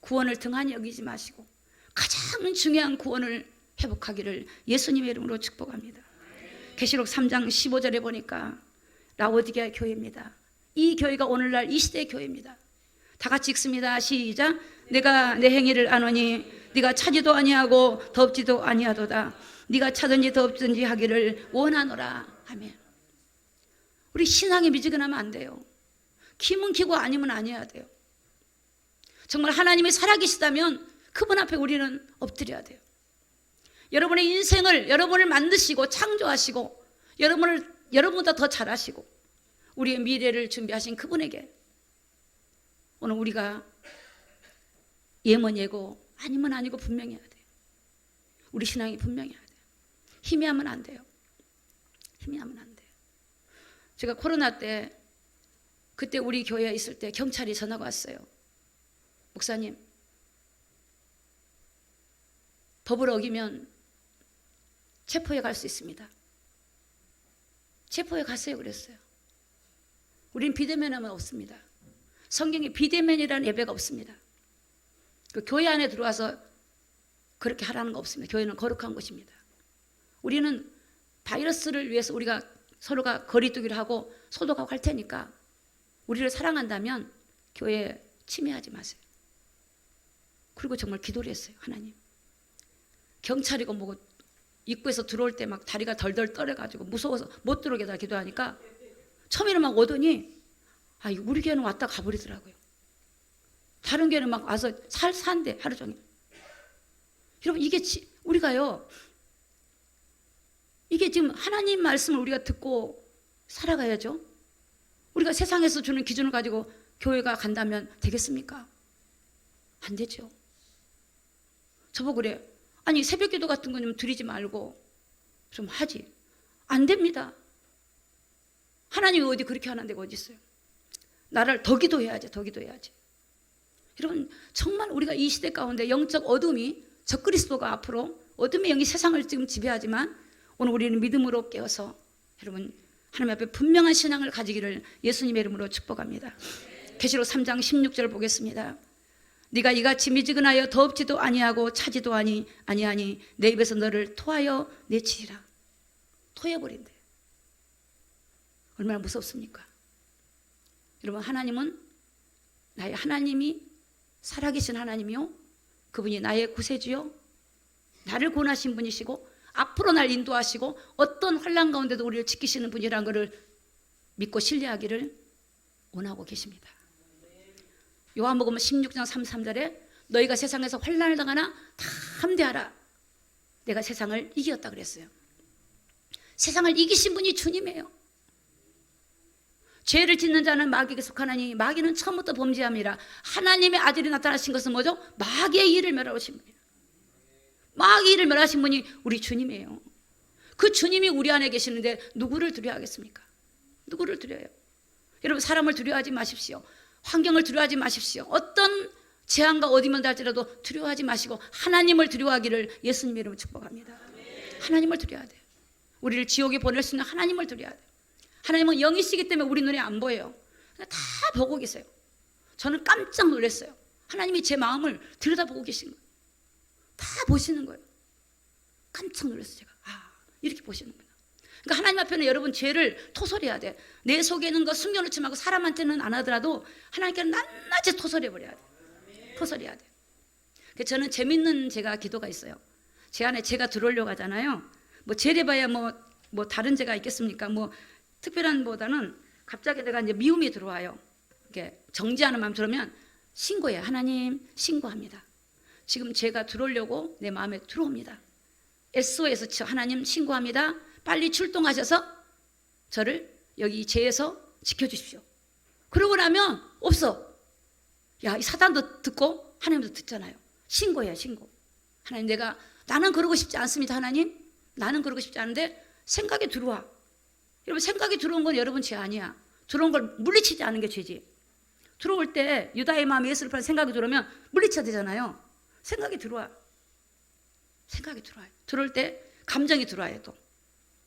구원을 등한히 여기지 마시고 가장 중요한 구원을 회복하기를 예수님의 이름으로 축복합니다. 계시록 3장 15절에 보니까 라오디게아 교회입니다. 이 교회가 오늘날 이 시대의 교회입니다. 다 같이 읽습니다. 시작. 내가 내 행위를 아노니 네가 차지도 아니하고 덥지도 아니하도다. 네가 차든지 덥든지 하기를 원하노라. 아멘. 우리 신앙에 미지근하면 안 돼요. 기면 기고 아니면 아니어야 돼요. 정말 하나님이 살아계시다면 그분 앞에 우리는 엎드려야 돼요. 여러분의 인생을 여러분을 만드시고 창조하시고 여러분보다 더 잘하시고 우리의 미래를 준비하신 그분에게 오늘 우리가 예면 예고 아니면 아니고 분명히 해야 돼요. 우리 신앙이 분명히 해야 돼요. 희미하면 안 돼요. 희미하면 안 돼요. 제가 코로나 때 그때 우리 교회에 있을 때 경찰이 전화가 왔어요. 목사님, 법을 어기면 체포해 갈 수 있습니다. 체포해 가세요 그랬어요. 우린 비대면하면 없습니다. 성경에 비대면이라는 예배가 없습니다. 그 교회 안에 들어와서 그렇게 하라는 거 없습니다. 교회는 거룩한 곳입니다. 우리는 바이러스를 위해서 우리가 서로가 거리두기를 하고 소독하고 할 테니까 우리를 사랑한다면 교회에 침해하지 마세요. 그리고 정말 기도를 했어요. 하나님, 경찰이고 뭐고 입구에서 들어올 때 막 다리가 덜덜 떨어가지고 무서워서 못 들어오게 다 기도하니까 처음에는 막 오더니 우리 교회는 왔다 가버리더라고요. 다른 교회는 막 와서 산대 하루 종일. 여러분 이게 우리가요, 이게 지금 하나님 말씀을 우리가 듣고 살아가야죠. 우리가 세상에서 주는 기준을 가지고 교회가 간다면 되겠습니까? 안 되죠. 저보고 그래. 아니 새벽기도 같은 거 좀 드리지 말고 좀 하지. 안 됩니다. 하나님이 어디 그렇게 하는 데가 어디 있어요? 나를 더 기도해야지, 더 기도해야지. 여러분 정말 우리가 이 시대 가운데 영적 어둠이 적그리스도가 앞으로 어둠의 영이 세상을 지금 지배하지만 오늘 우리는 믿음으로 깨어서 여러분 하나님 앞에 분명한 신앙을 가지기를 예수님의 이름으로 축복합니다. 계시록 3장 16절 보겠습니다. 네가 이같이 미지근하여 덥지도 아니하고 차지도 아니하니 내 입에서 너를 토하여 내치리라. 토해버린대. 얼마나 무섭습니까? 여러분 하나님은 나의 하나님이 살아계신 하나님이요, 그분이 나의 구세주요, 나를 구원하신 분이시고 앞으로 날 인도하시고 어떤 환난 가운데도 우리를 지키시는 분이라는 것을 믿고 신뢰하기를 원하고 계십니다. 요한복음 16장 33절에 너희가 세상에서 환난을 당하나 다 함대하라. 내가 세상을 이겼다 그랬어요. 세상을 이기신 분이 주님이에요. 죄를 짓는 자는 마귀에게 속하나니 마귀는 처음부터 범죄함이라. 하나님의 아들이 나타나신 것은 뭐죠? 마귀의 일을 멸하신 분이에요. 마귀의 일을 멸하신 분이 우리 주님이에요. 그 주님이 우리 안에 계시는데 누구를 두려워하겠습니까? 누구를 두려워해요? 여러분, 사람을 두려워하지 마십시오. 환경을 두려워하지 마십시오. 어떤 재앙과 어디면 달지라도 두려워하지 마시고 하나님을 두려워하기를 예수님의 이름으로 축복합니다. 하나님을 두려워야 돼요. 우리를 지옥에 보낼 수 있는 하나님을 두려워야 돼요. 하나님은 영이시기 때문에 우리 눈에 안 보여요. 다 보고 계세요. 저는 깜짝 놀랐어요. 하나님이 제 마음을 들여다보고 계신 거예요. 다 보시는 거예요. 깜짝 놀랐어요. 제가 이렇게 보시는구나. 그러니까 하나님 앞에는 여러분 죄를 토설해야 돼. 내 속에 있는 거 숨겨놓지 말고 사람한테는 안 하더라도 하나님께는 낱낱이 토설해버려야 돼. 토설해야 돼. 그래서 저는 재밌는 제가 기도가 있어요. 제 안에 죄가 들어오려고 하잖아요. 뭐 죄래봐야 뭐 다른 죄가 있겠습니까? 뭐 특별한 보다는 갑자기 내가 이제 미움이 들어와요. 이렇게 정지하는 마음 들으면 신고해요. 하나님 신고합니다. 지금 죄가 들어오려고 내 마음에 들어옵니다. SOS 하나님 신고합니다. 빨리 출동하셔서 저를 여기 죄에서 지켜주십시오. 그러고 나면 없어. 야, 이 사단도 듣고 하나님도 듣잖아요. 신고해요, 신고. 하나님, 나는 그러고 싶지 않습니다. 하나님, 나는 그러고 싶지 않은데 생각이 들어와. 여러분, 생각이 들어온 건 여러분 죄 아니야. 들어온 걸 물리치지 않은 게 죄지. 들어올 때 유다의 마음에 예수를 파는 생각이 들어오면 물리쳐야 되잖아요. 생각이 들어와. 생각이 들어와요. 들어올 때 감정이 들어와요. 또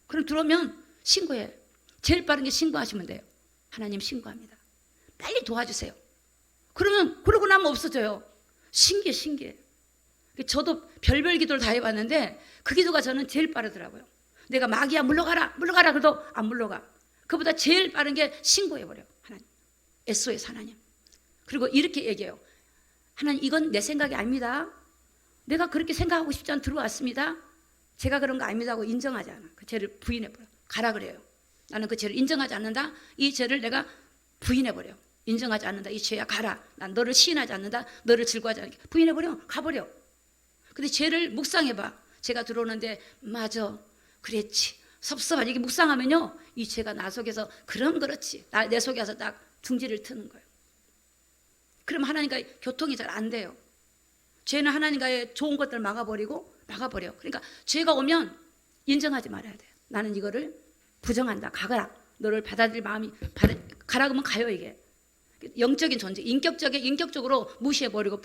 그럼 들어오면 신고해. 제일 빠른 게 신고하시면 돼요. 하나님 신고합니다. 빨리 도와주세요. 그러고 나면 없어져요. 신기해. 저도 별별 기도를 다 해봤는데 그 기도가 저는 제일 빠르더라고요. 내가 마귀야 물러가라 그래도 안 물러가. 그보다 제일 빠른 게 신고해버려. 하나님, SOS 하나님. 그리고 이렇게 얘기해요. 하나님, 이건 내 생각이 아닙니다. 내가 그렇게 생각하고 싶지 않아 들어왔습니다. 제가 그런 거 아닙니다 하고 인정하지 않아. 그 죄를 부인해버려. 가라 그래요. 나는 그 죄를 인정하지 않는다. 이 죄를 내가 부인해버려. 인정하지 않는다. 이 죄야 가라. 난 너를 시인하지 않는다. 너를 즐거워하지 않는다. 부인해버려. 가버려. 근데 죄를 묵상해봐. 죄가 들어오는데 맞아, 그랬지, 섭섭하지. 이게 묵상하면요, 이 죄가 나 속에서 그렇지, 내 속에 와서 딱 둥지를 트는 거예요. 그럼 하나님과 교통이 잘 안 돼요. 죄는 하나님과의 좋은 것들을 막아버려. 그러니까 죄가 오면 인정하지 말아야 돼요. 나는 이거를 부정한다. 가거라. 너를 받아들일 마음이 가라 그러면 가요. 이게 영적인 존재, 인격적으로 무시해버리고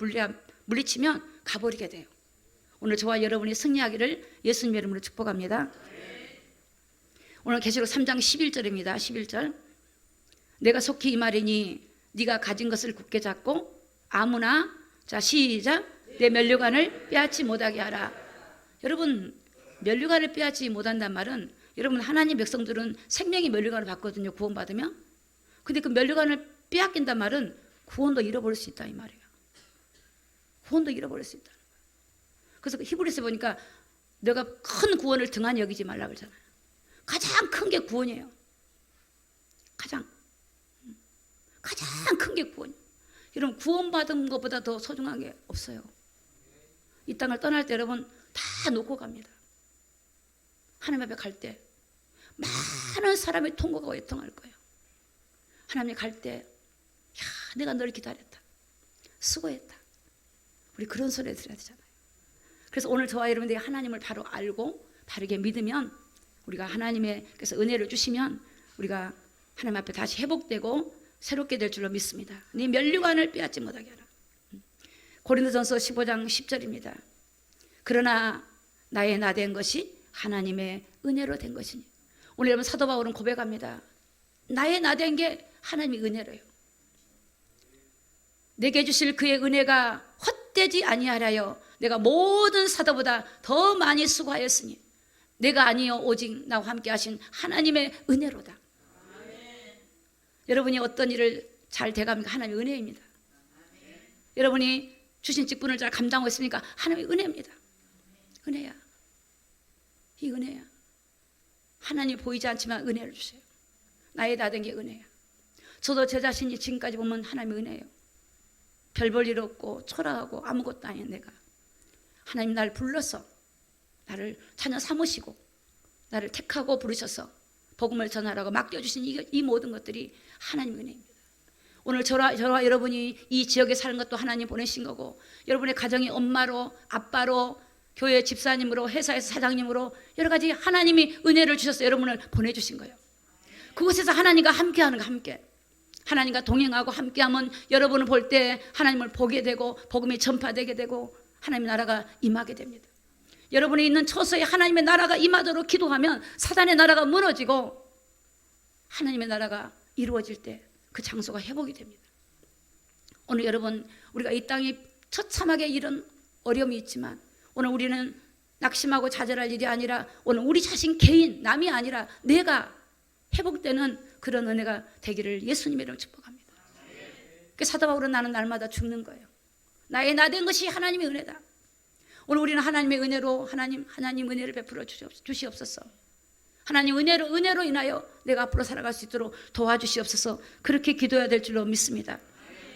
물리치면 가버리게 돼요. 오늘 저와 여러분이 승리하기를 예수님의 이름으로 축복합니다. 오늘 계시록 3장 11절입니다. 11절. 내가 속히 이 말이니 네가 가진 것을 굳게 잡고 아무나, 자 시작, 내 면류관을 빼앗지 못하게 하라. 여러분, 면류관을 빼앗지 못한단 말은, 여러분, 하나님 백성들은 생명의 면류관을 받거든요. 구원받으면. 근데 그 면류관을 빼앗긴단 말은 구원도 잃어버릴 수 있다 이 말이에요. 구원도 잃어버릴 수 있다. 그래서 히브리서 보니까 내가 큰 구원을 등한히 여기지 말라 그러잖아요. 가장 큰 게 구원이에요. 가장 큰 게 구원이에요. 여러분, 구원받은 것보다 더 소중한 게 없어요. 이 땅을 떠날 때 여러분 다 놓고 갑니다. 하나님 앞에 갈 때 많은 사람의 통곡과 애통할 거예요. 하나님 갈 때, 야, 내가 널 기다렸다, 수고했다, 우리 그런 소리 들어야 되잖아요. 그래서 오늘 저와 여러분들이 하나님을 바로 알고 바르게 믿으면, 우리가 하나님께서 은혜를 주시면 우리가 하나님 앞에 다시 회복되고 새롭게 될 줄로 믿습니다. 네 면류관을 빼앗지 못하게 하라. 고린도전서 15장 10절입니다. 그러나 나의 나된 것이 하나님의 은혜로 된 것이니. 오늘 여러분, 사도 바울은 고백합니다. 나의 나된 게 하나님의 은혜로요. 내게 주실 그의 은혜가 헛되지 아니하려 내가 모든 사도보다 더 많이 수고하였으니 내가 아니요 오직 나와 함께 하신 하나님의 은혜로다. 여러분이 어떤 일을 잘 돼갑니까? 하나님의 은혜입니다. 여러분이 주신 직분을 잘 감당하고 있습니까? 하나님의 은혜입니다. 은혜야. 이 은혜야. 하나님 보이지 않지만 은혜를 주세요. 나의 다 된 게 은혜야. 저도 제 자신이 지금까지 보면 하나님의 은혜예요. 별 볼 일 없고 초라하고 아무것도 아닌 내가, 하나님 나를 불러서 나를 자녀 삼으시고 나를 택하고 부르셔서 복음을 전하라고 맡겨주신 이 모든 것들이 하나님의 은혜입니다. 오늘 저와 여러분이 이 지역에 사는 것도 하나님 보내신 거고, 여러분의 가정의 엄마로, 아빠로, 교회 집사님으로, 회사에서 사장님으로 여러 가지 하나님이 은혜를 주셔서 여러분을 보내주신 거예요. 그곳에서 하나님과 함께하는 거, 함께 하나님과 동행하고 함께하면 여러분을 볼 때 하나님을 보게 되고 복음이 전파되게 되고 하나님의 나라가 임하게 됩니다. 여러분이 있는 처소에 하나님의 나라가 임하도록 기도하면 사단의 나라가 무너지고 하나님의 나라가 이루어질 때 그 장소가 회복이 됩니다. 오늘 여러분, 우리가 이 땅에 처참하게 이런 어려움이 있지만 오늘 우리는 낙심하고 좌절할 일이 아니라 오늘 우리 자신 개인, 남이 아니라 내가 회복되는 그런 은혜가 되기를 예수님의 이름으로 축복합니다. 사도 바울은 나는 날마다 죽는 거예요. 나의 나 된 것이 하나님의 은혜다. 오늘 우리는 하나님의 은혜로 하나님 은혜를 베풀어 주시옵소서. 하나님 은혜로 인하여 내가 앞으로 살아갈 수 있도록 도와주시옵소서. 그렇게 기도해야 될 줄로 믿습니다.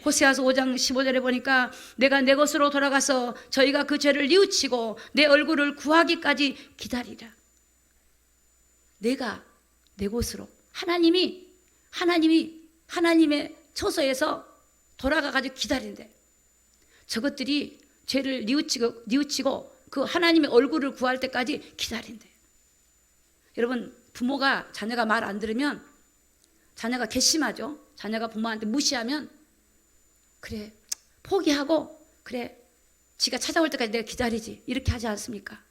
호세아서 5장 15절에 보니까 내가 내 곳으로 돌아가서 저희가 그 죄를 뉘우치고 내 얼굴을 구하기까지 기다리라. 내가 내 곳으로, 하나님이 하나님의 처소에서 돌아가가지고 기다린대. 저것들이 죄를 뉘우치고 그 하나님의 얼굴을 구할 때까지 기다린대. 여러분, 부모가 자녀가 말 안 들으면 자녀가 괘씸하죠. 자녀가 부모한테 무시하면 그래 포기하고 그래 지가 찾아올 때까지 내가 기다리지, 이렇게 하지 않습니까?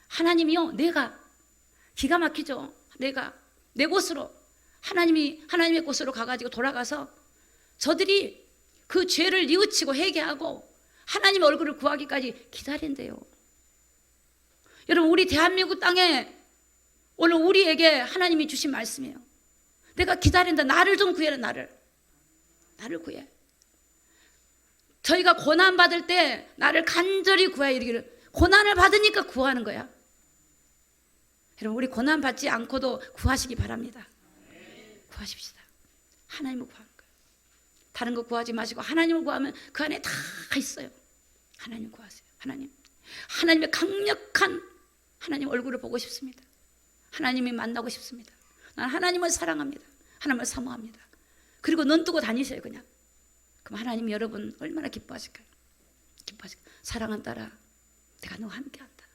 하나님이요, 내가 기가 막히죠. 내가 내 곳으로, 하나님의 곳으로 가가지고 돌아가서 저들이 그 죄를 뉘우치고 회개하고 하나님의 얼굴을 구하기까지 기다린대요. 여러분, 우리 대한민국 땅에 오늘 우리에게 하나님이 주신 말씀이에요. 내가 기다린다. 나를 좀 구해라. 나를 구해. 저희가 고난 받을 때 나를 간절히 구하여 이르기를, 고난을 받으니까 구하는 거야. 여러분, 우리 고난 받지 않고도 구하시기 바랍니다. 구하십시다. 하나님을 구하는 거예요. 다른 거 구하지 마시고 하나님을 구하면 그 안에 다 있어요. 하나님 구하세요. 하나님의 강력한 하나님 얼굴을 보고 싶습니다. 하나님이 만나고 싶습니다. 난 하나님을 사랑합니다. 하나님을 사모합니다. 그리고 눈 뜨고 다니세요. 그냥. 그럼 하나님 여러분 얼마나 기뻐하실까요? 사랑한 딸아, 내가 너와 함께한다.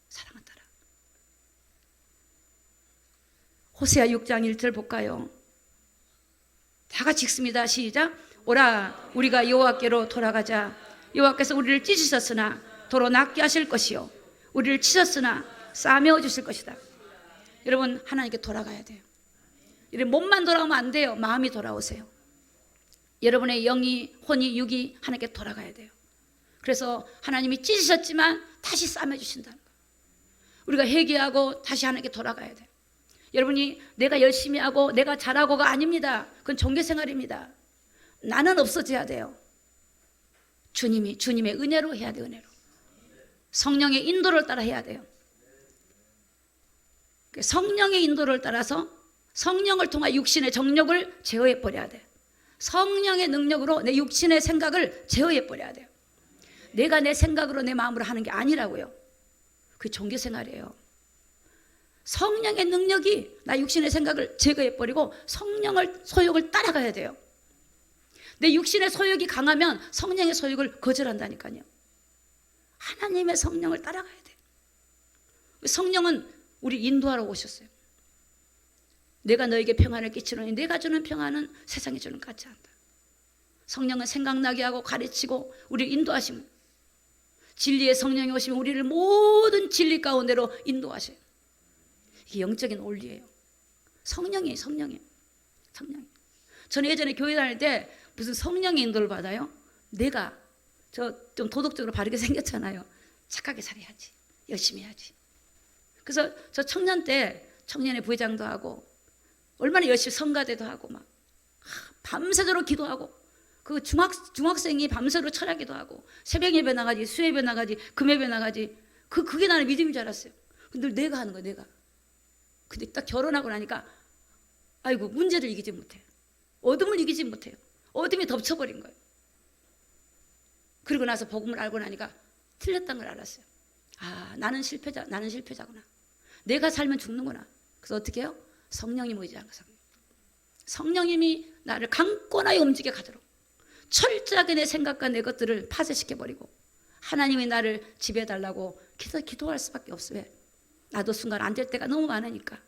사랑한 딸아. 호세아 6장 1절 볼까요? 다 같이 읽습니다. 시작. 오라, 우리가 여호와께로 돌아가자. 여호와께서 우리를 찢으셨으나 도로 낫게 하실 것이요, 우리를 치셨으나 싸매어 주실 것이다. 여러분, 하나님께 돌아가야 돼요. 이런 몸만 돌아오면 안 돼요. 마음이 돌아오세요. 여러분의 영이, 혼이, 육이 하나님께 돌아가야 돼요. 그래서 하나님이 찢으셨지만 다시 싸매 주신다는 거예요. 우리가 회개하고 다시 하나님께 돌아가야 돼요. 여러분이 내가 열심히 하고 내가 잘하고가 아닙니다. 그건 종교생활입니다. 나는 없어져야 돼요. 주님의 은혜로 해야 돼요. 은혜로. 성령의 인도를 따라 해야 돼요. 성령의 인도를 따라서 성령을 통해 육신의 정욕을 제어해 버려야 돼요. 성령의 능력으로 내 육신의 생각을 제어해 버려야 돼요. 내가 내 생각으로 내 마음으로 하는 게 아니라고요. 그게 종교생활이에요. 성령의 능력이 나 육신의 생각을 제거해 버리고 성령의 소욕을 따라가야 돼요. 내 육신의 소욕이 강하면 성령의 소욕을 거절한다니까요. 하나님의 성령을 따라가야 돼요. 성령은 우리 인도하러 오셨어요. 내가 너에게 평안을 끼치노니 내가 주는 평안은 세상에 주는 것 같지 않다. 성령은 생각나게 하고 가르치고 우리를 인도하시면, 진리의 성령이 오시면 우리를 모든 진리 가운데로 인도하셔요. 이게 영적인 원리예요. 성령이에요. 저는 예전에 교회 다닐 때 무슨 성령의 인도를 받아요? 내가 좀 도덕적으로 바르게 생겼잖아요. 착하게 살아야지, 열심히 해야지. 그래서 저 청년 때 청년의 부회장도 하고 얼마나 열심히 성가대도 하고 막 밤새도록 기도하고, 그 중학생이 밤새도록 철야기도 하고 새벽 예배 나가지, 수요예배 나가지, 금요예배 나가지. 그게 나는 믿음인 줄 알았어요. 늘 내가 하는 거야, 내가. 근데 딱 결혼하고 나니까 아이고, 문제를 이기지 못해요. 어둠을 이기지 못해요. 어둠이 덮쳐버린 거예요. 그리고 나서 복음을 알고 나니까 틀렸다는 걸 알았어요. 아, 나는 실패자구나. 내가 살면 죽는구나. 그래서 어떻게 해요? 성령님 의지하는 거예요. 성령님이 나를 강권하여 움직여 가도록 철저하게 내 생각과 내 것들을 파쇄시켜버리고 하나님이 나를 지배해달라고 기도할 수밖에 없어요. 왜? 나도 순간 안 될 때가 너무 많으니까.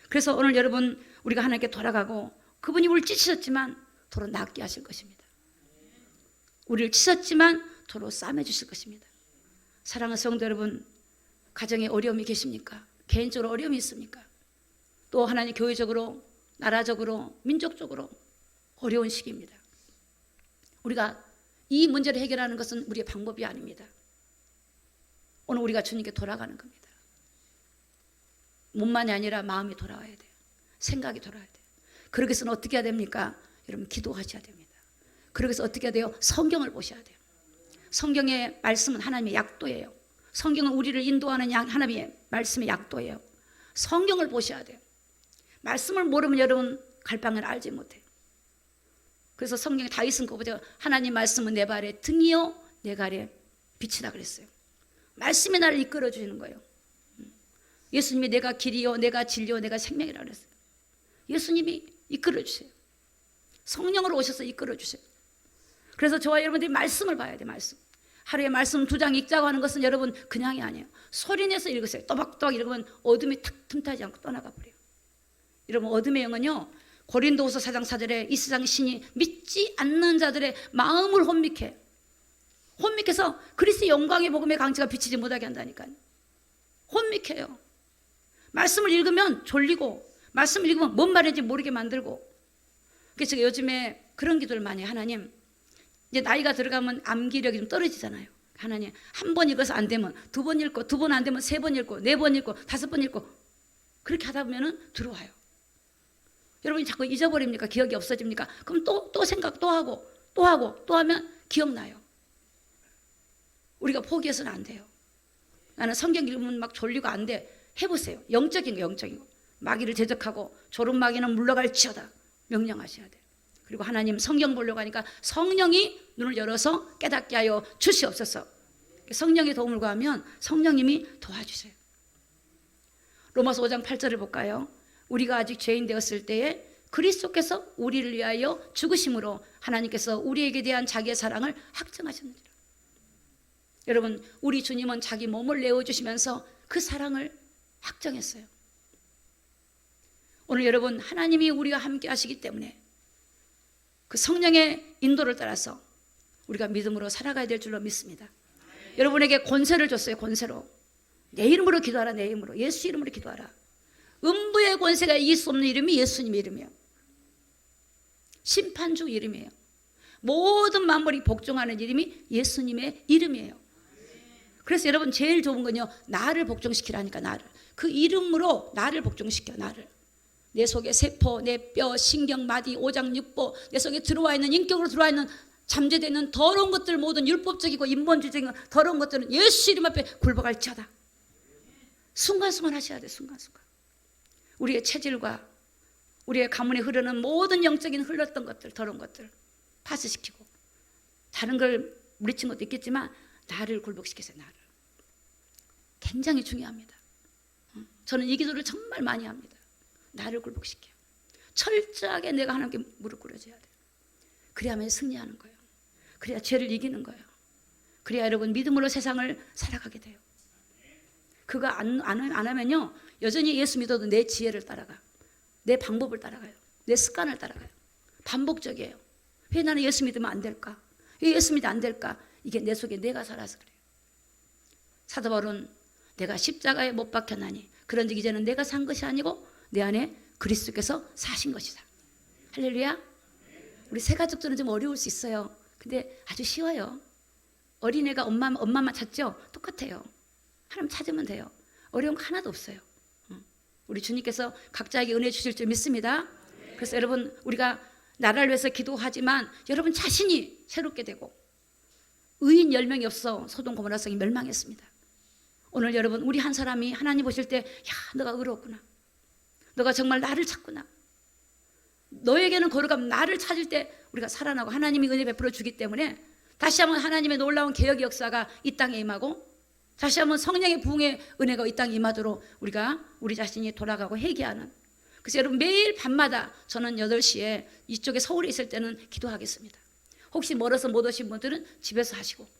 그래서 오늘 여러분, 우리가 하나님께 돌아가고 그분이 우리를 찢으셨지만 도로 낫게 하실 것입니다. 우리를 찢었지만 도로 싸매주실 것입니다. 사랑하는 성도 여러분, 가정에 어려움이 계십니까? 개인적으로 어려움이 있습니까? 또 하나님 교회적으로, 나라적으로, 민족적으로 어려운 시기입니다. 우리가 이 문제를 해결하는 것은 우리의 방법이 아닙니다. 오늘 우리가 주님께 돌아가는 겁니다. 몸만이 아니라 마음이 돌아와야 돼요. 생각이 돌아와야 돼요. 그러기 위해서는 어떻게 해야 됩니까? 여러분, 기도하셔야 됩니다. 그러기 위해서 어떻게 해야 돼요? 성경을 보셔야 돼요. 성경의 말씀은 하나님의 약도예요. 성경은 우리를 인도하는 하나님의 말씀의 약도예요. 성경을 보셔야 돼요. 말씀을 모르면 여러분 갈 방을 알지 못해요. 그래서 성경에 다윗은 그거보다 하나님 말씀은 내 발에 등이요 내 발에 빛이다 그랬어요. 말씀이 나를 이끌어 주시는 거예요. 예수님이 내가 길이요 내가 진리요 내가 생명이라고 그랬어요. 예수님이 이끌어 주세요. 성령으로 오셔서 이끌어 주세요. 그래서 저와 여러분들이 말씀을 봐야 돼요. 말씀. 하루에 말씀 2장 읽자고 하는 것은 여러분 그냥이 아니에요. 소리내서 읽으세요. 또박또박 읽으면 어둠이 탁 틈타지 않고 떠나가 버려요. 여러분, 어둠의 영은요, 고린도후서 4장 4절에 이 세상 신이 믿지 않는 자들의 마음을 혼미해서 그리스도의 영광의 복음의 강지가 비치지 못하게 한다니까요. 혼미해요. 말씀을 읽으면 졸리고 말씀을 읽으면 뭔 말인지 모르게 만들고. 그래서 제가 요즘에 그런 기도를 많이 해요. 하나님, 이제 나이가 들어가면 암기력이 좀 떨어지잖아요. 하나님, 한 번 읽어서 안 되면 2번 읽고, 2번 안 되면 3번 읽고, 4번 읽고, 5번 읽고, 그렇게 하다 보면은 들어와요. 여러분이 자꾸 잊어버립니까? 기억이 없어집니까? 그럼 또 생각 또 하면 기억나요. 우리가 포기해서는 안 돼요. 나는 성경 읽으면 막 졸리고 안 돼. 해보세요. 영적인 거. 마귀를 대적하고 졸음마귀는 물러갈지어다. 명령하셔야 돼요. 그리고 하나님 성경 보려고 하니까 성령이 눈을 열어서 깨닫게 하여 주시옵소서. 성령의 도움을 구하면 성령님이 도와주세요. 로마서 5장 8절을 볼까요? 우리가 아직 죄인 되었을 때에 그리스도께서 우리를 위하여 죽으심으로 하나님께서 우리에게 대한 자기의 사랑을 확증하셨느니라. 여러분, 우리 주님은 자기 몸을 내어주시면서 그 사랑을 확정했어요. 오늘 여러분, 하나님이 우리와 함께 하시기 때문에 그 성령의 인도를 따라서 우리가 믿음으로 살아가야 될 줄로 믿습니다. 여러분에게 권세를 줬어요. 권세로. 내 이름으로 기도하라. 내 이름으로. 예수 이름으로 기도하라. 음부의 권세가 이길 수 없는 이름이 예수님의 이름이에요. 심판주 이름이에요. 모든 만물이 복종하는 이름이 예수님의 이름이에요. 그래서 여러분 제일 좋은 건요, 나를 복종시키라니까. 나를. 그 이름으로 나를 복종시켜. 나를. 내 속에 세포, 내 뼈, 신경, 마디, 오장, 육보, 내 속에 들어와 있는, 인격으로 들어와 있는 잠재되는 더러운 것들, 모든 율법적이고 인본주의적인 더러운 것들은 예수 이름 앞에 굴복할지어다. 순간순간 하셔야 돼. 순간순간. 우리의 체질과 우리의 가문에 흐르는 모든 영적인 흘렀던 것들, 더러운 것들 파쇄시키고, 다른 걸 물리친 것도 있겠지만 나를 굴복시키세요. 나를. 굉장히 중요합니다. 저는 이 기도를 정말 많이 합니다. 나를 굴복시켜요. 철저하게 내가 하나님께 무릎 꿇어줘야 돼요. 그래야만 승리하는 거예요. 그래야 죄를 이기는 거예요. 그래야 여러분 믿음으로 세상을 살아가게 돼요. 그거 안 하면요, 여전히 예수 믿어도 내 지혜를 따라가, 내 방법을 따라가요. 내 습관을 따라가요. 반복적이에요. 왜 나는 예수 믿으면 안 될까? 왜 예수 믿으면 안 될까? 이게 내 속에 내가 살아서 그래요. 사도 바울은 내가 십자가에 못 박혔나니 그런즉 이제는 내가 산 것이 아니고 내 안에 그리스도께서 사신 것이다. 할렐루야. 우리 새 가족들은 좀 어려울 수 있어요. 근데 아주 쉬워요. 어린애가 엄마만 찾죠? 똑같아요. 하나님 찾으면 돼요. 어려운 거 하나도 없어요. 우리 주님께서 각자에게 은혜 주실 줄 믿습니다. 그래서 여러분, 우리가 나라를 위해서 기도하지만 여러분 자신이 새롭게 되고, 의인 10명이 없어 소돔 고모라 성이 멸망했습니다. 오늘 여러분 우리 한 사람이 하나님 보실 때 야, 너가 의롭구나. 너가 정말 나를 찾구나. 너에게는 거룩함 나를 찾을 때 우리가 살아나고 하나님이 은혜 베풀어 주기 때문에 다시 한번 하나님의 놀라운 개혁 역사가 이 땅에 임하고 다시 한번 성령의 부흥의 은혜가 이 땅에 임하도록 우리가 우리 자신이 돌아가고 회개하는. 그래서 여러분 매일 밤마다 저는 8시에 이쪽에 서울에 있을 때는 기도하겠습니다. 혹시 멀어서 못 오신 분들은 집에서 하시고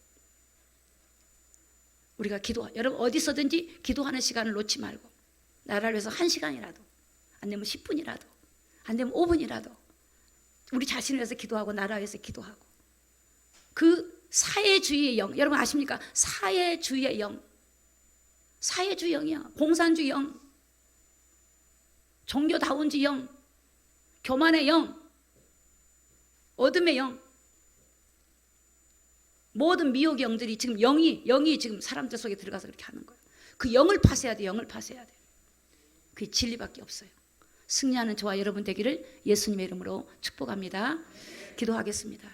우리가 여러분 어디서든지 기도하는 시간을 놓지 말고 나라를 위해서 1시간이라도 안 되면 10분이라도 안 되면 5분이라도 우리 자신을 위해서 기도하고 나라 위해서 기도하고 그 사회주의의 영 여러분 아십니까? 사회주의의 영 사회주의 영이야. 공산주의 영 종교다운주의 영 교만의 영 어둠의 영 모든 미혹의 영들이 지금 영이 지금 사람들 속에 들어가서 그렇게 하는 거예요. 그 영을 파쇄해야 돼. 영을 파쇄해야 돼. 그게 진리밖에 없어요. 승리하는 저와 여러분 되기를 예수님의 이름으로 축복합니다. 기도하겠습니다.